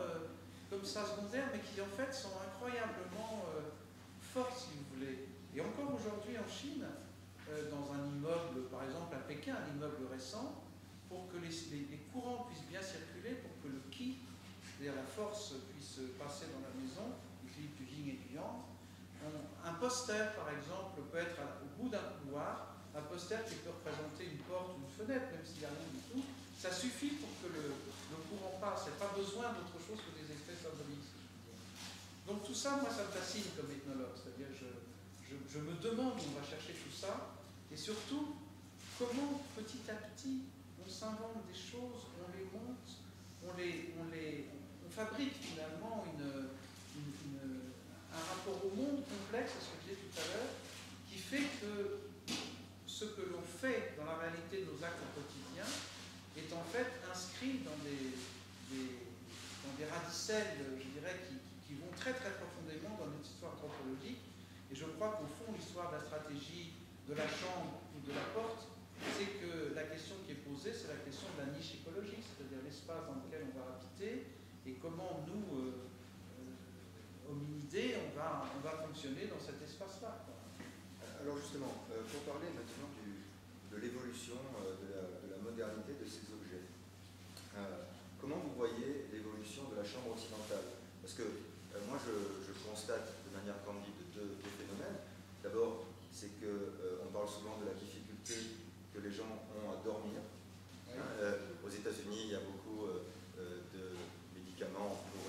comme ça secondaires, mais qui en fait sont incroyablement fortes, si vous voulez. Et encore aujourd'hui en Chine, dans un immeuble, par exemple à Pékin, un immeuble récent, pour que les courants puissent bien circuler, pour que le qi, c'est-à-dire la force, puisse passer dans la maison, l'équilibre du yin et du yang. Un poster, par exemple, peut être au bout d'un couloir, un poster qui peut représenter une porte ou une fenêtre, même s'il n'y a rien du tout. Ça suffit pour que le courant passe. Il n'y a pas besoin d'autre chose que des effets symboliques. Donc tout ça, moi, ça me fascine comme ethnologue. C'est-à-dire, je me demande où on va chercher tout ça, et surtout, comment petit à petit on s'invente des choses, on les monte, on fabrique finalement un rapport au monde complexe, c'est ce que je disais tout à l'heure, qui fait que ce que l'on fait dans la réalité de nos actes quotidiens est en fait inscrit dans des radicelles, je dirais, qui vont très très profondément dans notre histoire anthropologique. Et je crois qu'au fond, l'histoire de la stratégie de la chambre ou de la porte, c'est que la question qui est posée, c'est la question de la niche écologique, c'est-à-dire l'espace dans lequel on va habiter et comment nous, hominidés, on va fonctionner dans cet espace-là. Alors justement, pour parler maintenant de l'évolution de la modernité de ces objets, comment vous voyez l'évolution de la chambre occidentale? Parce que moi je constate de manière candide deux phénomènes. D'abord, c'est qu'on parle souvent de la difficulté que les gens ont à dormir. Oui. Aux États-Unis, il y a beaucoup de médicaments pour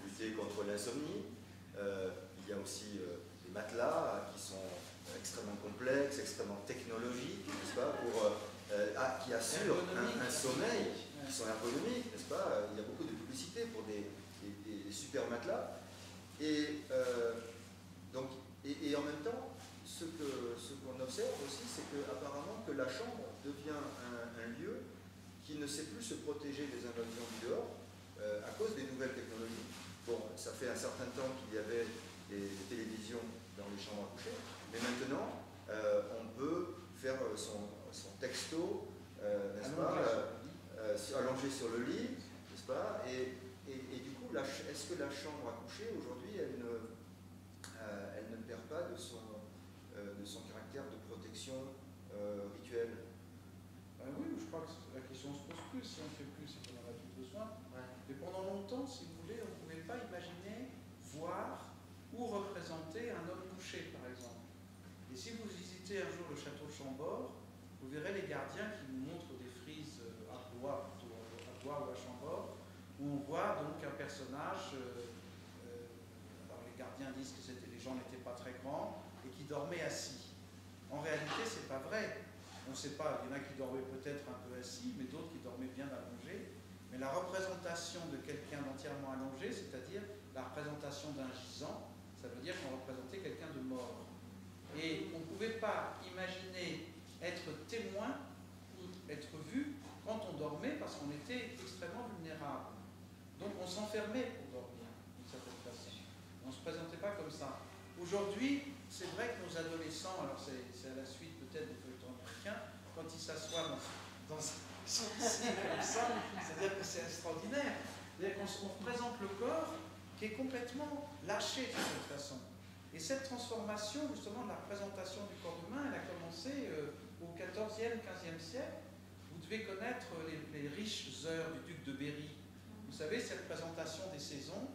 lutter contre l'insomnie. Il y a aussi des matelas qui sont extrêmement complexes, extrêmement technologiques, n'est-ce pas, qui assurent un sommeil, qui sont ergonomiques, n'est-ce pas. Il y a beaucoup de publicité pour des super matelas. Et en même temps, ce qu'on observe aussi, c'est apparemment que la chambre devient un lieu qui ne sait plus se protéger des invasions du dehors à cause des nouvelles technologies. Bon, ça fait un certain temps qu'il y avait des télévisions dans les chambres à coucher, mais maintenant, on peut faire son texto, n'est-ce pas, allongé sur le lit, n'est-ce pas, et du coup, est-ce que la chambre à coucher, aujourd'hui, elle ne perd pas de son caractère de protection rituelle? Oui, je crois que la question se pose plus. Si on ne fait plus, c'est qu'on en a plus besoin. Ouais. Mais pendant longtemps, si vous voulez, on ne pouvait pas imaginer voir ou représenter un homme couché, par exemple. Et si vous visitez un jour le château de Chambord, vous verrez les gardiens qui nous montrent des frises à Blois, plutôt à Blois ou à Chambord, où on voit donc un personnage, alors les gardiens disent que les gens n'étaient pas très grands, et qui dormait assis. En réalité, c'est pas vrai. On ne sait pas, il y en a qui dormaient peut-être un peu assis, mais d'autres qui dormaient bien allongés. Mais la représentation de quelqu'un d'entièrement allongé, c'est-à-dire la représentation d'un gisant, ça veut dire qu'on représentait quelqu'un de mort. Et on ne pouvait pas imaginer être témoin ou être vu quand on dormait parce qu'on était extrêmement vulnérable. Donc on s'enfermait pour dormir, d'une certaine façon. On ne se présentait pas comme ça. Aujourd'hui, c'est vrai que nos adolescents, alors c'est à la suite peut-être des feuilletons américains, quand ils s'assoient dans son lit comme ça, c'est-à-dire que c'est extraordinaire. C'est-à-dire qu'on représente le corps qui est complètement lâché de cette façon. Et cette transformation, justement, de la représentation du corps humain, elle a commencé au XIVe, XVe siècle. Vous devez connaître les riches heures du duc de Berry. Vous savez, cette représentation des saisons,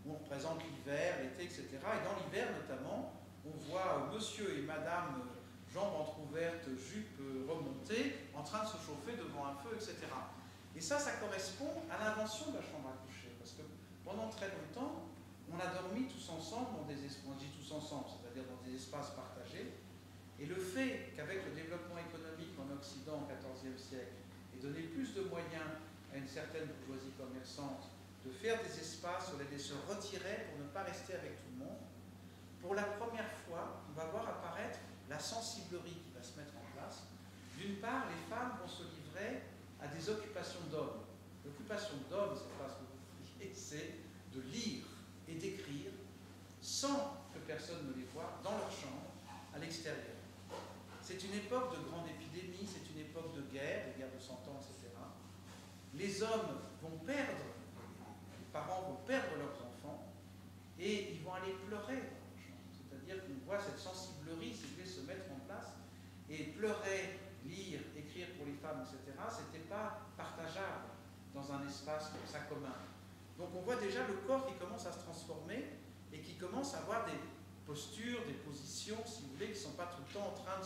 où on représente l'hiver, l'été, etc. Et dans l'hiver, notamment, on voit monsieur et madame, jambes entrouvertes, jupes remontées, en train de se chauffer devant un feu, etc. Et ça correspond à l'invention de la chambre à coucher. Parce que pendant très longtemps, on a dormi tous ensemble dans des espaces, on dit tous ensemble, c'est-à-dire dans des espaces partagés. Et le fait qu'avec le développement économique en Occident au XIVe siècle, ait donné plus de moyens à une certaine bourgeoisie commerçante de faire des espaces où elle se retirait pour ne pas rester avec tout le monde, pour la première fois, on va voir apparaître la sensiblerie qui va se mettre en place. D'une part, les femmes vont se livrer à des occupations d'hommes. L'occupation d'hommes, c'est pas ce que vous voyez, c'est de lire et d'écrire sans que personne ne les voie dans leur chambre, à l'extérieur. C'est une époque de grande épidémie, c'est une époque de guerre, des guerres de 100 ans, etc. Les hommes vont perdre, les parents vont perdre leurs enfants, et ils vont aller pleurer dans leur chambre. C'est-à-dire qu'on voit cette sensiblerie, si vous voulez, se mettre en place, et pleurer, lire, écrire pour les femmes, etc., c'était pas partageable dans un espace comme ça commun. Donc on voit déjà le corps qui commence à se transformer et qui commence à avoir des postures, des positions, si vous voulez, qui ne sont pas tout le temps en train de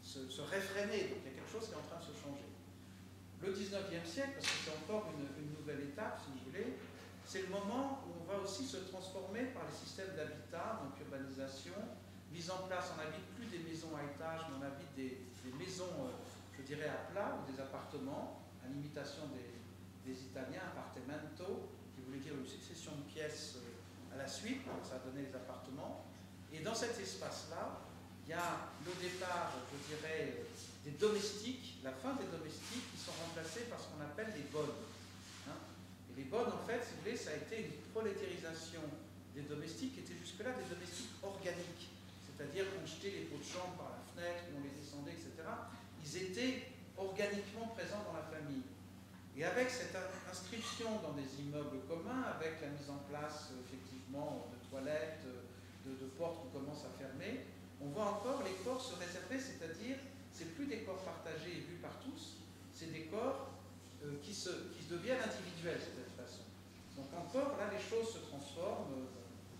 se réfréner. Donc il y a quelque chose qui est en train de se changer. Le 19e siècle, parce que c'est encore une nouvelle étape, si vous voulez, c'est le moment où on va aussi se transformer par les systèmes d'habitat, donc urbanisation, mise en place, on n'habite plus des maisons à étages, mais on habite des maisons, je dirais, à plat, ou des appartements, à l'imitation des Italiens, appartamento, qui voulait dire une succession de pièces à la suite, donc ça a donné les appartements. Et dans cet espace-là, il y a le départ, je dirais, des domestiques, la fin des domestiques qui sont remplacés par ce qu'on appelle les bonnes. Hein. Et les bonnes, en fait, si vous voulez, ça a été une prolétarisation des domestiques qui étaient jusque-là des domestiques organiques. C'est-à-dire qu'on jetait les pots de chambre par la fenêtre, on les descendait, etc. Ils étaient organiquement présents dans la famille. Et avec cette inscription dans des immeubles communs, avec la mise en place, effectivement, de toilettes, de portes qu'on commence à fermer, on voit encore les corps se réserver, c'est-à-dire, c'est plus des corps partagés et vus par tous, c'est des corps qui deviennent individuels, de cette façon. Donc encore, là, les choses se transforment,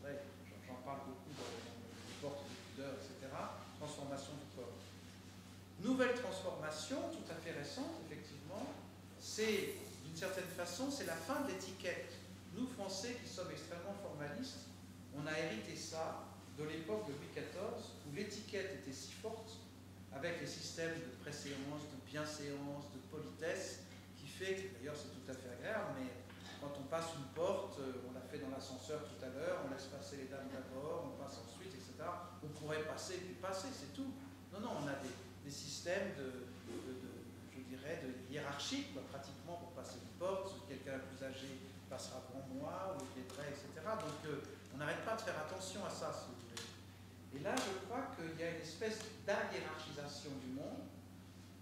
j'en parle beaucoup dans les portes de pudeur, etc., transformation du corps. Nouvelle transformation, tout à fait récente, effectivement, c'est, d'une certaine façon, c'est la fin de l'étiquette. Nous, Français, qui sommes extrêmement formalistes, on a hérité ça de l'époque de Louis XIV, où l'étiquette était si forte, avec les systèmes de préséance, de bienséance, de politesse, qui fait que, d'ailleurs c'est tout à fait agréable, mais quand on passe une porte, on l'a fait dans l'ascenseur tout à l'heure, on laisse passer les dames d'abord, on passe ensuite, etc. On pourrait passer, puis passer, c'est tout. Non, on a des systèmes hiérarchique, pratiquement pour passer une porte, quelqu'un de plus âgé passera avant moi, ou je l'aiderai, etc. Donc on n'arrête pas de faire attention à ça, si vous voulez. Et là, je crois qu'il y a une espèce d'hiérarchisation du monde,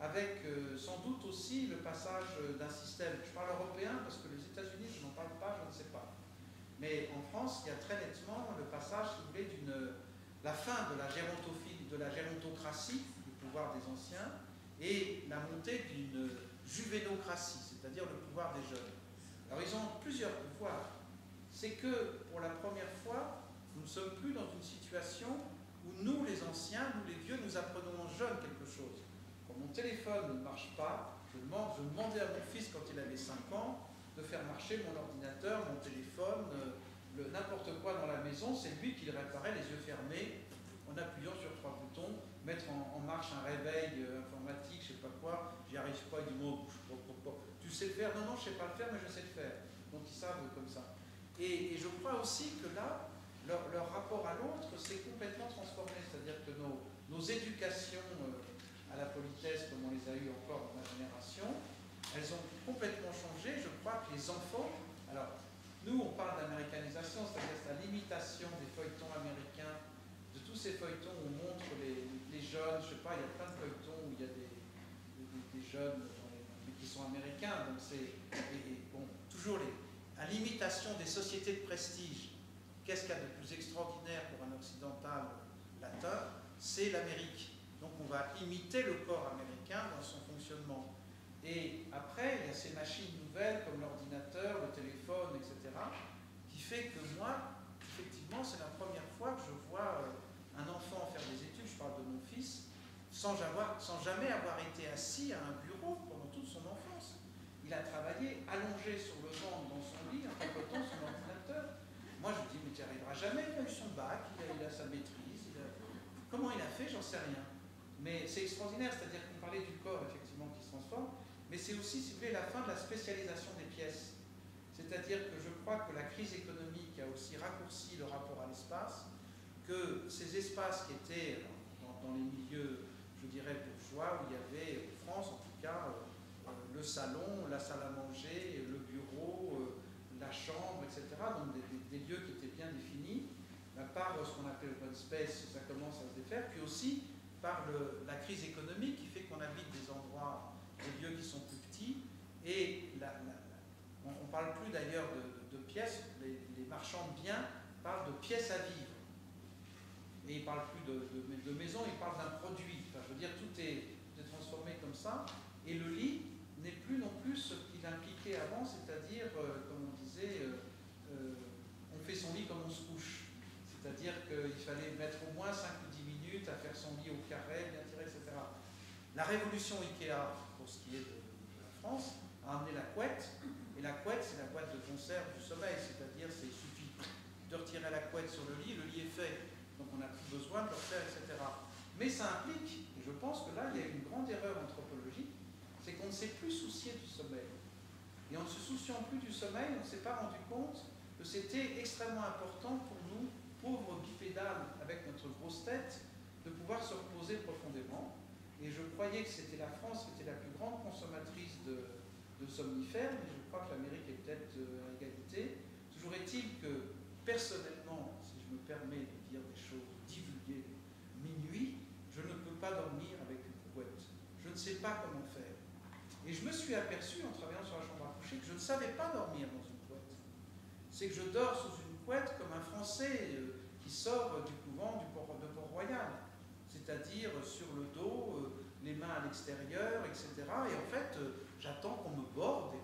avec sans doute aussi le passage d'un système, je parle européen parce que les États-Unis, je n'en parle pas, je ne sais pas. Mais en France, il y a très nettement le passage, si vous voulez, la fin de la gérontocratie, du pouvoir des anciens, et la montée d'une juvénocratie, c'est-à-dire le pouvoir des jeunes. Alors ils ont plusieurs pouvoirs. C'est que, pour la première fois, nous ne sommes plus dans une situation où nous, les anciens, nous les vieux, nous apprenons aux jeunes quelque chose. Quand mon téléphone ne marche pas, je demandais à mon fils, quand il avait 5 ans, de faire marcher mon ordinateur, mon téléphone, n'importe quoi dans la maison. C'est lui qui le réparait, les yeux fermés, en appuyant sur 3 boutons, mettre en marche un réveil informatique, je ne sais pas quoi. J'y arrive pas, il dit moi, tu sais le faire? Non, je ne sais pas le faire, mais je sais le faire. Donc ils savent comme ça. Et je crois aussi que là, leur rapport à l'autre s'est complètement transformé. C'est-à-dire que nos éducations à la politesse, comme on les a eues encore dans ma génération, elles ont complètement changé. Je crois que les enfants, alors nous on parle d'américanisation, c'est-à-dire la limitation des feuilletons américains, de tous ces feuilletons où on montre les jeunes, je ne sais pas, il y a plein de feuilletons où il y a des jeunes qui sont américains, donc c'est bon, toujours la limitation des sociétés de prestige. Qu'est-ce qu'il y a de plus extraordinaire pour un occidental latin? C'est l'Amérique. Donc on va imiter le corps américain dans son fonctionnement. Et après, il y a ces machines nouvelles comme l'ordinateur, le téléphone, etc., qui fait que moi, effectivement, c'est la première fois que je vois un enfant faire des études, je parle de mon fils, sans jamais avoir été assis à un bureau pendant toute son enfance. Il a travaillé allongé sur le ventre dans son lit en tapotant son ordinateur. Moi, je me dis, mais tu n'y arriveras jamais, il a eu son bac, il a sa maîtrise. Comment il a fait, j'en sais rien. Mais c'est extraordinaire, c'est-à-dire qu'on parlait du corps, effectivement, qui se transforme, mais c'est aussi, si vous voulez, la fin de la spécialisation des pièces. C'est-à-dire que je crois que la crise économique a aussi raccourci le rapport à l'espace, que ces espaces qui étaient dans les milieux, je dirais, bourgeois, où il y avait, en France en tout cas, le salon, la salle à manger, le bureau, la chambre, etc., donc des lieux qui étaient bien définis, par ce qu'on appelle open space, ça commence à se défaire, puis aussi par la crise économique qui fait qu'on habite des endroits, des lieux qui sont plus petits, et on ne parle plus d'ailleurs de pièces, les marchands de biens parlent de pièces à vivre. Et ils ne parlent plus de maison, ils parlent d'un produit. Enfin, je veux dire, tout est transformé comme ça, et le lit n'est plus non plus ce qu'il impliquait avant, c'est-à-dire, comme on disait, on fait son lit comme on se couche. C'est-à-dire qu'il fallait mettre au moins 5 ou 10 minutes à faire son lit au carré, bien tiré, etc. La révolution Ikea, pour ce qui est de la France, a amené la couette, et la couette, c'est la boîte de conserve du sommeil, c'est-à-dire il suffit de retirer la couette sur le lit est fait, donc on n'a plus besoin de le refaire, etc. Mais ça implique, et je pense que là, il y a une grande erreur anthropologique, c'est qu'on ne s'est plus soucié du sommeil. Et en ne se souciant plus du sommeil, on ne s'est pas rendu compte que c'était extrêmement important pour nous, pauvres bipédales avec notre grosse tête, de pouvoir se reposer profondément. Et je croyais que c'était la France qui était la plus grande consommatrice de somnifères, mais je crois que l'Amérique est peut-être à égalité. Toujours est-il que, personnellement, si je me permets de dire des choses divulguées, minuit, je ne peux pas dormir avec une couette. Je ne sais pas comment faire. Et je me suis aperçu, en travaillant sur la chambre à coucher, que je ne savais pas dormir dans une couette. C'est que je dors sous une couette comme un Français qui sort du couvent de Port-Royal. C'est-à-dire sur le dos, les mains à l'extérieur, etc. Et en fait, j'attends qu'on me borde.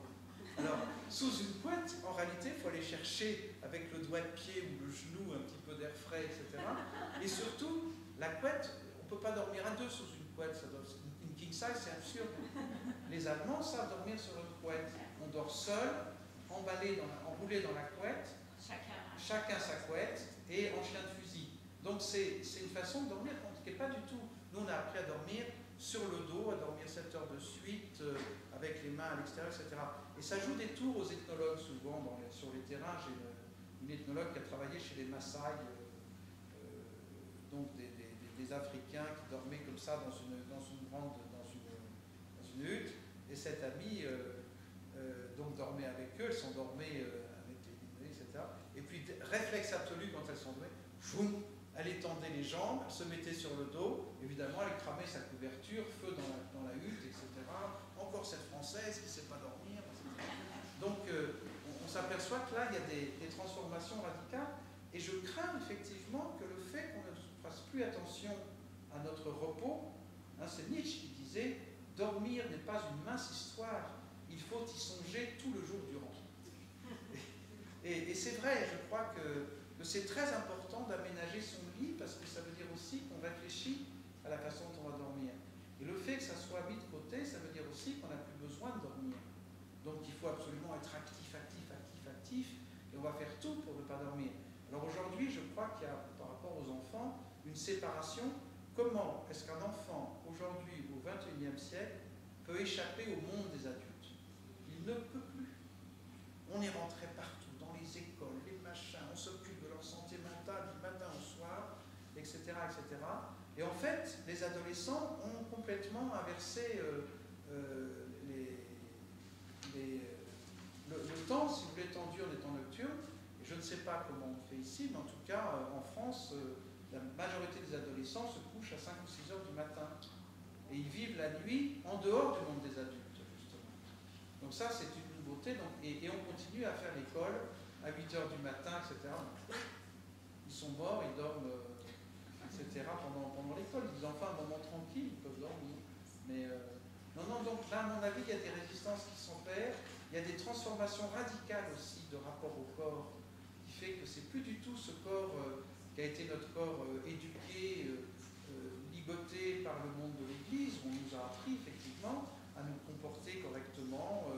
Alors, sous une couette, en réalité, il faut aller chercher avec le doigt de pied ou le genou un petit peu d'air frais, etc. Et surtout, la couette, on ne peut pas dormir à deux sous une couette. Une king size, c'est absurde. Les Allemands savent dormir sur une couette. On dort seul, enroulé dans la couette, chacun sa couette, et en chien de fusil. Donc c'est une façon de dormir qui n'est pas du tout. Nous, on a appris à dormir sur le dos, à dormir 7 heures de suite, avec les mains à l'extérieur, etc. Et ça joue des tours aux ethnologues, souvent, sur les terrains. J'ai une ethnologue qui a travaillé chez les Maasai, donc des Africains qui dormaient comme ça dans une hutte. Et cette amie puis réflexe absolu quand elles sont tombées, choum, elle étendait les jambes, elle se mettait sur le dos, évidemment elle cramait sa couverture, feu dans la hutte, etc. Encore cette Française qui ne sait pas dormir, etc. Donc on s'aperçoit que là il y a des transformations radicales, et je crains effectivement que le fait qu'on ne fasse plus attention à notre repos, hein, c'est Nietzsche qui disait « Dormir n'est pas une mince histoire, il faut y songer tout le jour durant ». Et c'est vrai, je crois que c'est très important d'aménager son lit, parce que ça veut dire aussi qu'on réfléchit à la façon dont on va dormir. Et le fait que ça soit mis de côté, ça veut dire aussi qu'on n'a plus besoin de dormir. Donc il faut absolument être actif, et on va faire tout pour ne pas dormir. Alors aujourd'hui, je crois qu'il y a, par rapport aux enfants, une séparation. Comment est-ce qu'un enfant, aujourd'hui, au XXIe siècle, peut échapper au monde des adultes? Il ne peut plus. On est rentré partout, dans les écoles, les machins, on s'occupe de leur santé mentale du matin au soir, etc., etc. Et en fait, les adolescents ont complètement inversé le temps, si vous voulez, temps diurne et temps nocturne. Et je ne sais pas comment on fait ici, mais en tout cas, en France, la majorité des adolescents se couchent à 5 ou 6 heures du matin. Et ils vivent la nuit en dehors du monde des adultes, justement. Donc ça, c'est une nouveauté. Donc, et on continue à faire l'école à 8 heures du matin, etc. Ils sont morts, ils dorment, etc. pendant l'école. Ils disent enfin un moment tranquille, ils peuvent dormir. Mais non, donc là, à mon avis, il y a des résistances qui s'opèrent. Il y a des transformations radicales aussi de rapport au corps, qui fait que c'est plus du tout ce corps qui a été notre corps éduqué, ligoté par le monde de l'Église, où on nous a appris effectivement à nous comporter correctement,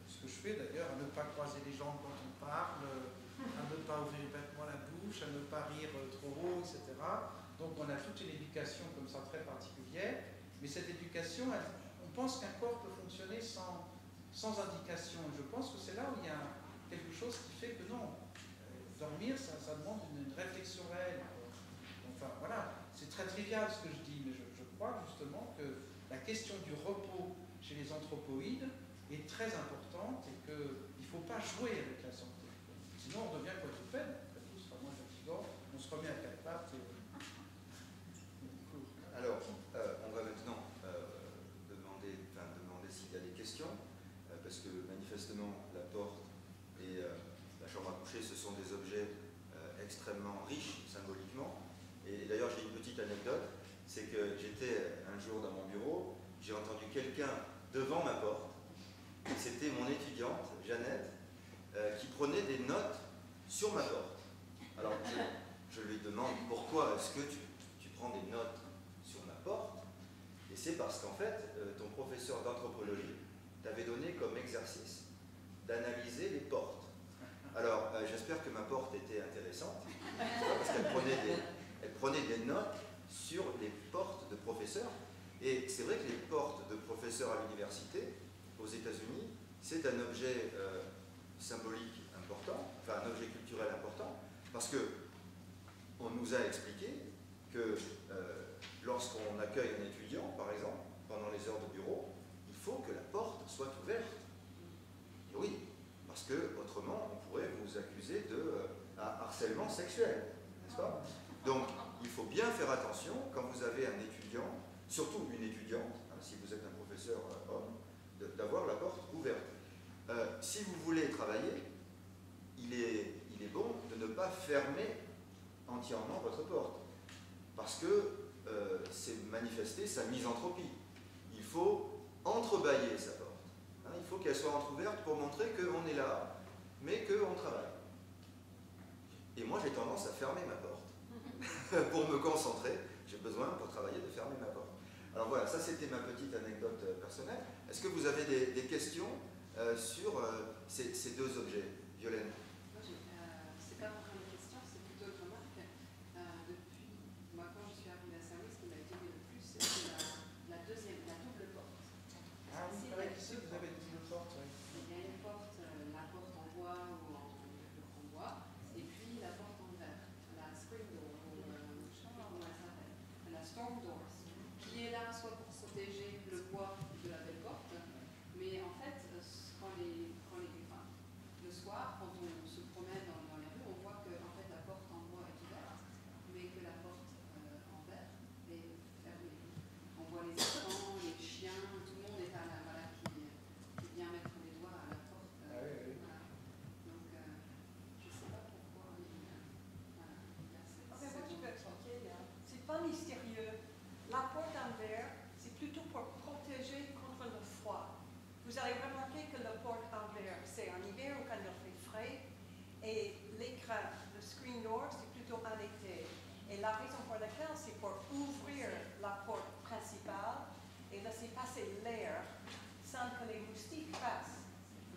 ce que je fais d'ailleurs, à ne pas croiser les jambes quand on parle, à ne pas ouvrir bêtement la bouche, à ne pas rire trop haut, etc. Donc on a toute une éducation comme ça très particulière, mais cette éducation, on pense qu'un corps peut fonctionner sans indication. Je pense que c'est là où il y a quelque chose qui fait que non, dormir, ça demande une réflexion réelle. Enfin voilà, c'est très trivial ce que je dis, mais je crois justement que la question du repos chez les anthropoïdes est très importante et qu'il ne faut pas jouer avec la santé. Sinon on devient quadrupède, après tout, ce sera moins fatigant, on se remet à quatre pattes. Alors, on va maintenant demander s'il y a des questions, parce que manifestement la porte et la chambre à coucher, ce sont des objets extrêmement riches symboliquement. Et d'ailleurs, j'ai une petite anecdote, c'est que j'étais un jour dans mon bureau, j'ai entendu quelqu'un devant ma porte, c'était mon étudiante, Jeannette, qui prenait des notes sur ma porte. Alors, je lui demande pourquoi est-ce que tu prends des notes sur ma porte, et c'est parce qu'en fait, ton professeur d'anthropologie t'avait donné comme exercice d'analyser les portes. Alors, j'espère que ma porte était intéressante, parce qu'elle prenait des notes sur les portes de professeurs, et c'est vrai que les portes de professeurs à l'université, aux États-Unis, c'est un objet symbolique important, enfin un objet culturel important, parce que on nous a expliqué que lorsqu'on accueille un étudiant, par exemple, pendant les heures de bureau, il faut que la porte soit ouverte. Et oui, parce que autrement, on pourrait vous accuser de harcèlement sexuel, n'est-ce pas? Donc, il faut bien faire attention quand vous avez un étudiant, surtout une étudiante, hein, si vous êtes un professeur homme, d'avoir la porte ouverte. Si vous voulez travailler, il est bon de ne pas fermer entièrement votre porte, parce que c'est manifester sa misanthropie. Il faut entrebâiller sa porte. Hein, il faut qu'elle soit entrouverte pour montrer qu'on est là, mais qu'on travaille. Et moi, j'ai tendance à fermer ma porte. Pour me concentrer, j'ai besoin, pour travailler, de fermer ma porte. Alors voilà, ça c'était ma petite anecdote personnelle. Est-ce que vous avez des questions sur ces deux objets? Violaine? C'est pas vraiment une question, c'est plutôt une remarque. Depuis, moi, quand je suis arrivée à Saint-Louis, ce qui m'a étonné le plus, c'était la double porte. Ah oui, il paraît qu'ici vous avez une double porte, oui. Il y a une porte, la porte en bois ou en bois, et puis la porte en verre, la spring door, ou je sais pas comment elle s'appelle, la storm door, qui est là soit pour protéger le bois de la belle porte, mais en fait, le soir, quand on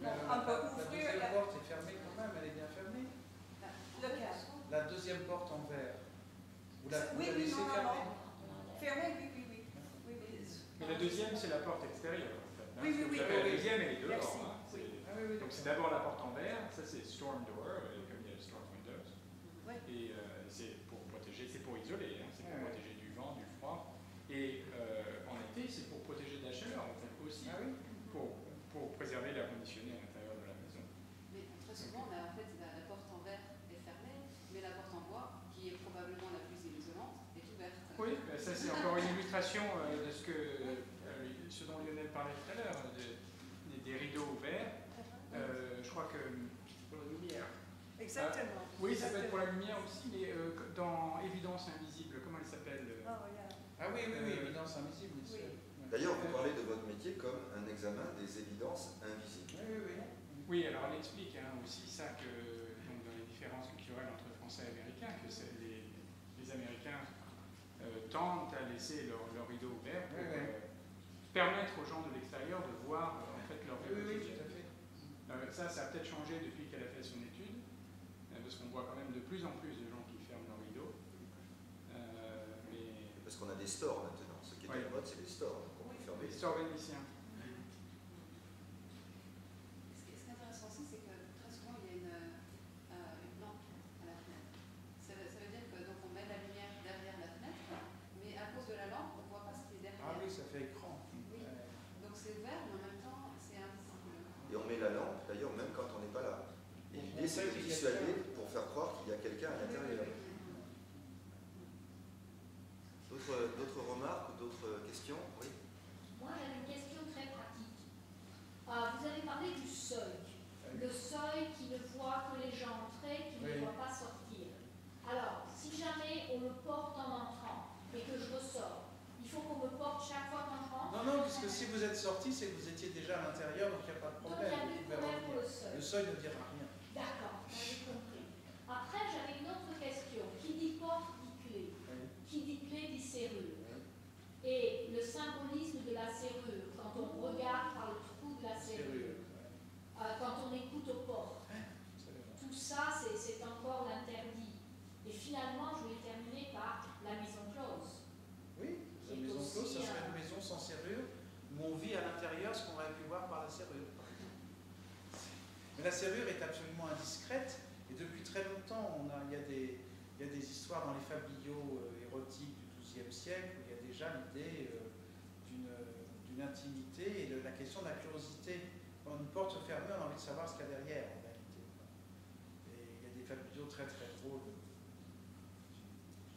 Non, Mais on peut la ouvrir deuxième la... porte est fermée quand même, elle est bien fermée. Lequel? La deuxième porte en verre. Vous la Oui, oui, laissez non, non, fermée? non. Fermé, oui, oui, oui. Oui, oui. Mais la deuxième, c'est la porte extérieure, en fait. Oui, oui, oui. Vous avez la Oui. deuxième, elle est dehors. Merci. Hein. Oui. Ah oui, oui, Donc c'est d'accord. d'abord la porte en verre, ça c'est storm door, comme il y a le storm windows. Oui. Et c'est pour protéger, c'est pour isoler, hein, c'est pour Ouais. protéger du vent, du froid. Et en été, c'est pour protéger de la chaleur, en fait, aussi. Ah oui? Pour préserver l'air conditionné à l'intérieur de la maison. Mais très souvent, en fait, la porte en verre est fermée, mais la porte en bois, qui est probablement la plus isolante, est ouverte. Oui, ben ça c'est encore une illustration de ce dont Lionel parlait tout à l'heure, des rideaux ouverts. Je crois que pour la lumière. Exactement. Oui, ça peut être pour la lumière aussi, mais dans Évidence invisible, comment elle s'appelle Oh, yeah. Ah oui, oui, oui, évidence invisible, bien sûr. Oui. Ouais. D'ailleurs, vous parlez de votre métier comme un examen des évidences invisibles. Oui, oui, oui. Oui, alors elle explique aussi ça que donc, dans les différences culturelles entre Français et Américains, que les Américains tendent à laisser leur rideau ouvert pour Oui, oui. permettre aux gens de l'extérieur de voir en fait leur vie Oui, oui, quotidienne. tout à fait. Ça a peut-être changé depuis qu'elle a fait son étude, parce qu'on voit quand même de plus en plus de gens qui ferment leur rideau. Mais Parce qu'on a des stores maintenant. Ce qui est à la mode, c'est les stores. Donc on peut fermer les l'histoire vénitien. Ce qui est intéressant aussi, c'est que très souvent, il y a une lampe à la fenêtre. Ça veut dire que donc, on met la lumière derrière la fenêtre, mais à cause de la lampe, on ne voit pas ce qui est derrière. Ah oui, ça fait écran. Oui. Ouais. Donc c'est ouvert, mais en même temps, c'est invisible. Et on met la lampe, d'ailleurs, même quand on n'est pas là. Et l'idée, c'est de dissuader pour faire croire qu'il y a quelqu'un à l'intérieur. D'autres remarques ou d'autres questions? Oui. Moi, j'avais une question très pratique. Vous avez parlé du seuil. Le seuil qui ne voit que les gens entrer, qui ne Oui. voit pas sortir. Alors, si jamais on me porte en entrant et que je ressors, il faut qu'on me porte chaque fois qu'en rentre? Non, non, puisque si vous êtes sorti, c'est que vous étiez déjà à l'intérieur, donc il n'y a pas de Donc problème. il n'y a plus de Vous pouvez problème pour revenir. le seuil. Le seuil ne dira rien. D'accord, j'ai compris. Après, j'avais une autre question. Qui dit porte dit clé. Oui. Qui dit clé dit serrure. Et le symbolisme de la serrure, quand on regarde par le trou de la serrure, quand on écoute aux portes, tout ça, c'est encore l'interdit. Et finalement, je vais terminer par la maison close. Oui, la Qui est maison aussi, close, ça serait une maison sans serrure, où on vit à l'intérieur ce qu'on aurait pu voir par la serrure. Mais la serrure est absolument indiscrète, et depuis très longtemps, il y a des histoires dans les fabliaux érotiques du XIIe siècle, où il y a déjà l'idée d'une intimité et de la question de la curiosité. Quand une porte se ferme, on a envie de savoir ce qu'il y a derrière, en réalité. Et il y a des fabliaux très très drôles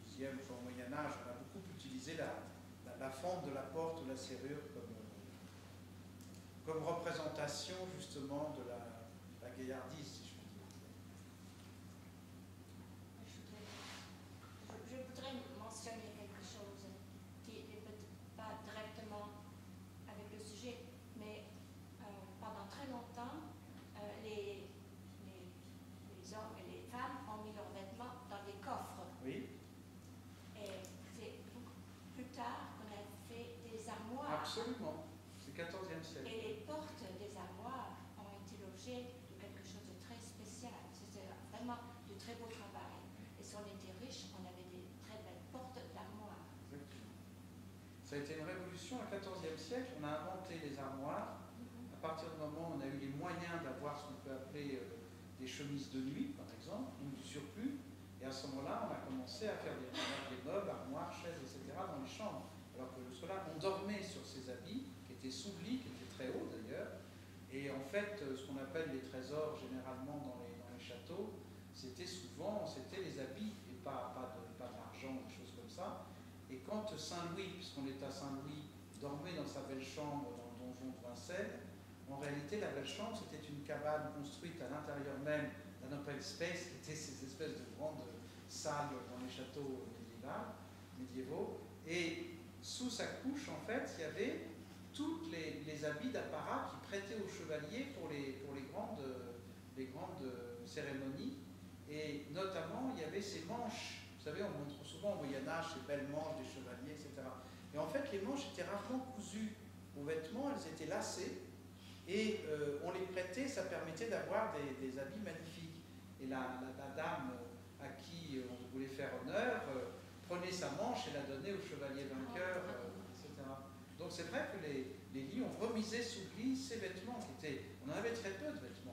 du XIIe ou au Moyen-Âge. On a beaucoup utilisé la fente de la porte ou la serrure comme représentation justement de la gaillardise, si je puis dire. Je voudrais mentionner quelque chose qui n'est peut-être pas directement avec le sujet, mais pendant très longtemps, les hommes et les femmes ont mis leurs vêtements dans des coffres. Oui, Et c'est plus tard qu'on a fait des armoires. absolument. C'est 14e siècle. Et les portes des armoires ont été l'objet de quelque chose de très spécial. C'était vraiment du très beau travail. Et si on était riche, on avait des très belles portes d'armoires. Exactement. Ça a été une révolution au XIVe siècle. On a inventé les armoires. À partir du moment où on a eu les moyens d'avoir ce qu'on peut appeler des chemises de nuit, par exemple, ou du surplus, et à ce moment-là, on a commencé à faire des meubles, armoires, chaises, etc. dans les chambres. Alors que jusque-là, on dormait sur ces habits, qui étaient sous-lits, qui étaient très hauts d'ailleurs. Et en fait, ce qu'on appelle les trésors, généralement dans les châteaux, c'était les habits, et pas de l'argent, des choses comme ça. Et quand Saint-Louis, puisqu'on est à Saint-Louis, dormait dans sa belle chambre dans le donjon de Vincennes, en réalité, la belle chambre, c'était une cabane construite à l'intérieur même d'un open space, qui était ces espèces de grandes salles dans les châteaux médiévaux. Et sous sa couche, en fait, il y avait tous les habits d'apparat qui prêtaient aux chevaliers pour les grandes cérémonies. Et notamment, il y avait ces manches. Vous savez, on montre souvent au Moyen-Âge ces belles manches des chevaliers, etc. Et en fait, les manches étaient rarement cousues aux vêtements, elles étaient lacées. Et on les prêtait, ça permettait d'avoir des habits magnifiques. Et la dame à qui on voulait faire honneur prenait sa manche et la donnait au chevalier vainqueur, etc. Donc c'est vrai que les lits, on remisait sous le lit ces vêtements, on en avait très peu de vêtements.